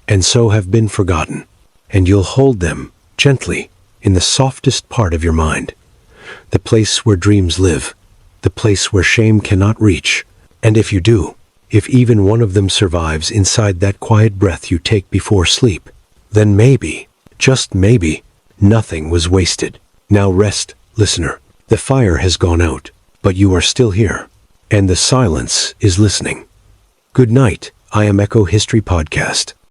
A: and so have been forgotten. And you'll hold them gently in the softest part of your mind, the place where dreams live, the place where shame cannot reach. And if you do, if even one of them survives inside that quiet breath you take before sleep, then maybe, just maybe, nothing was wasted. Now rest, listener. The fire has gone out, but you are still here, and the silence is listening. Good night. I am Echo History Podcast.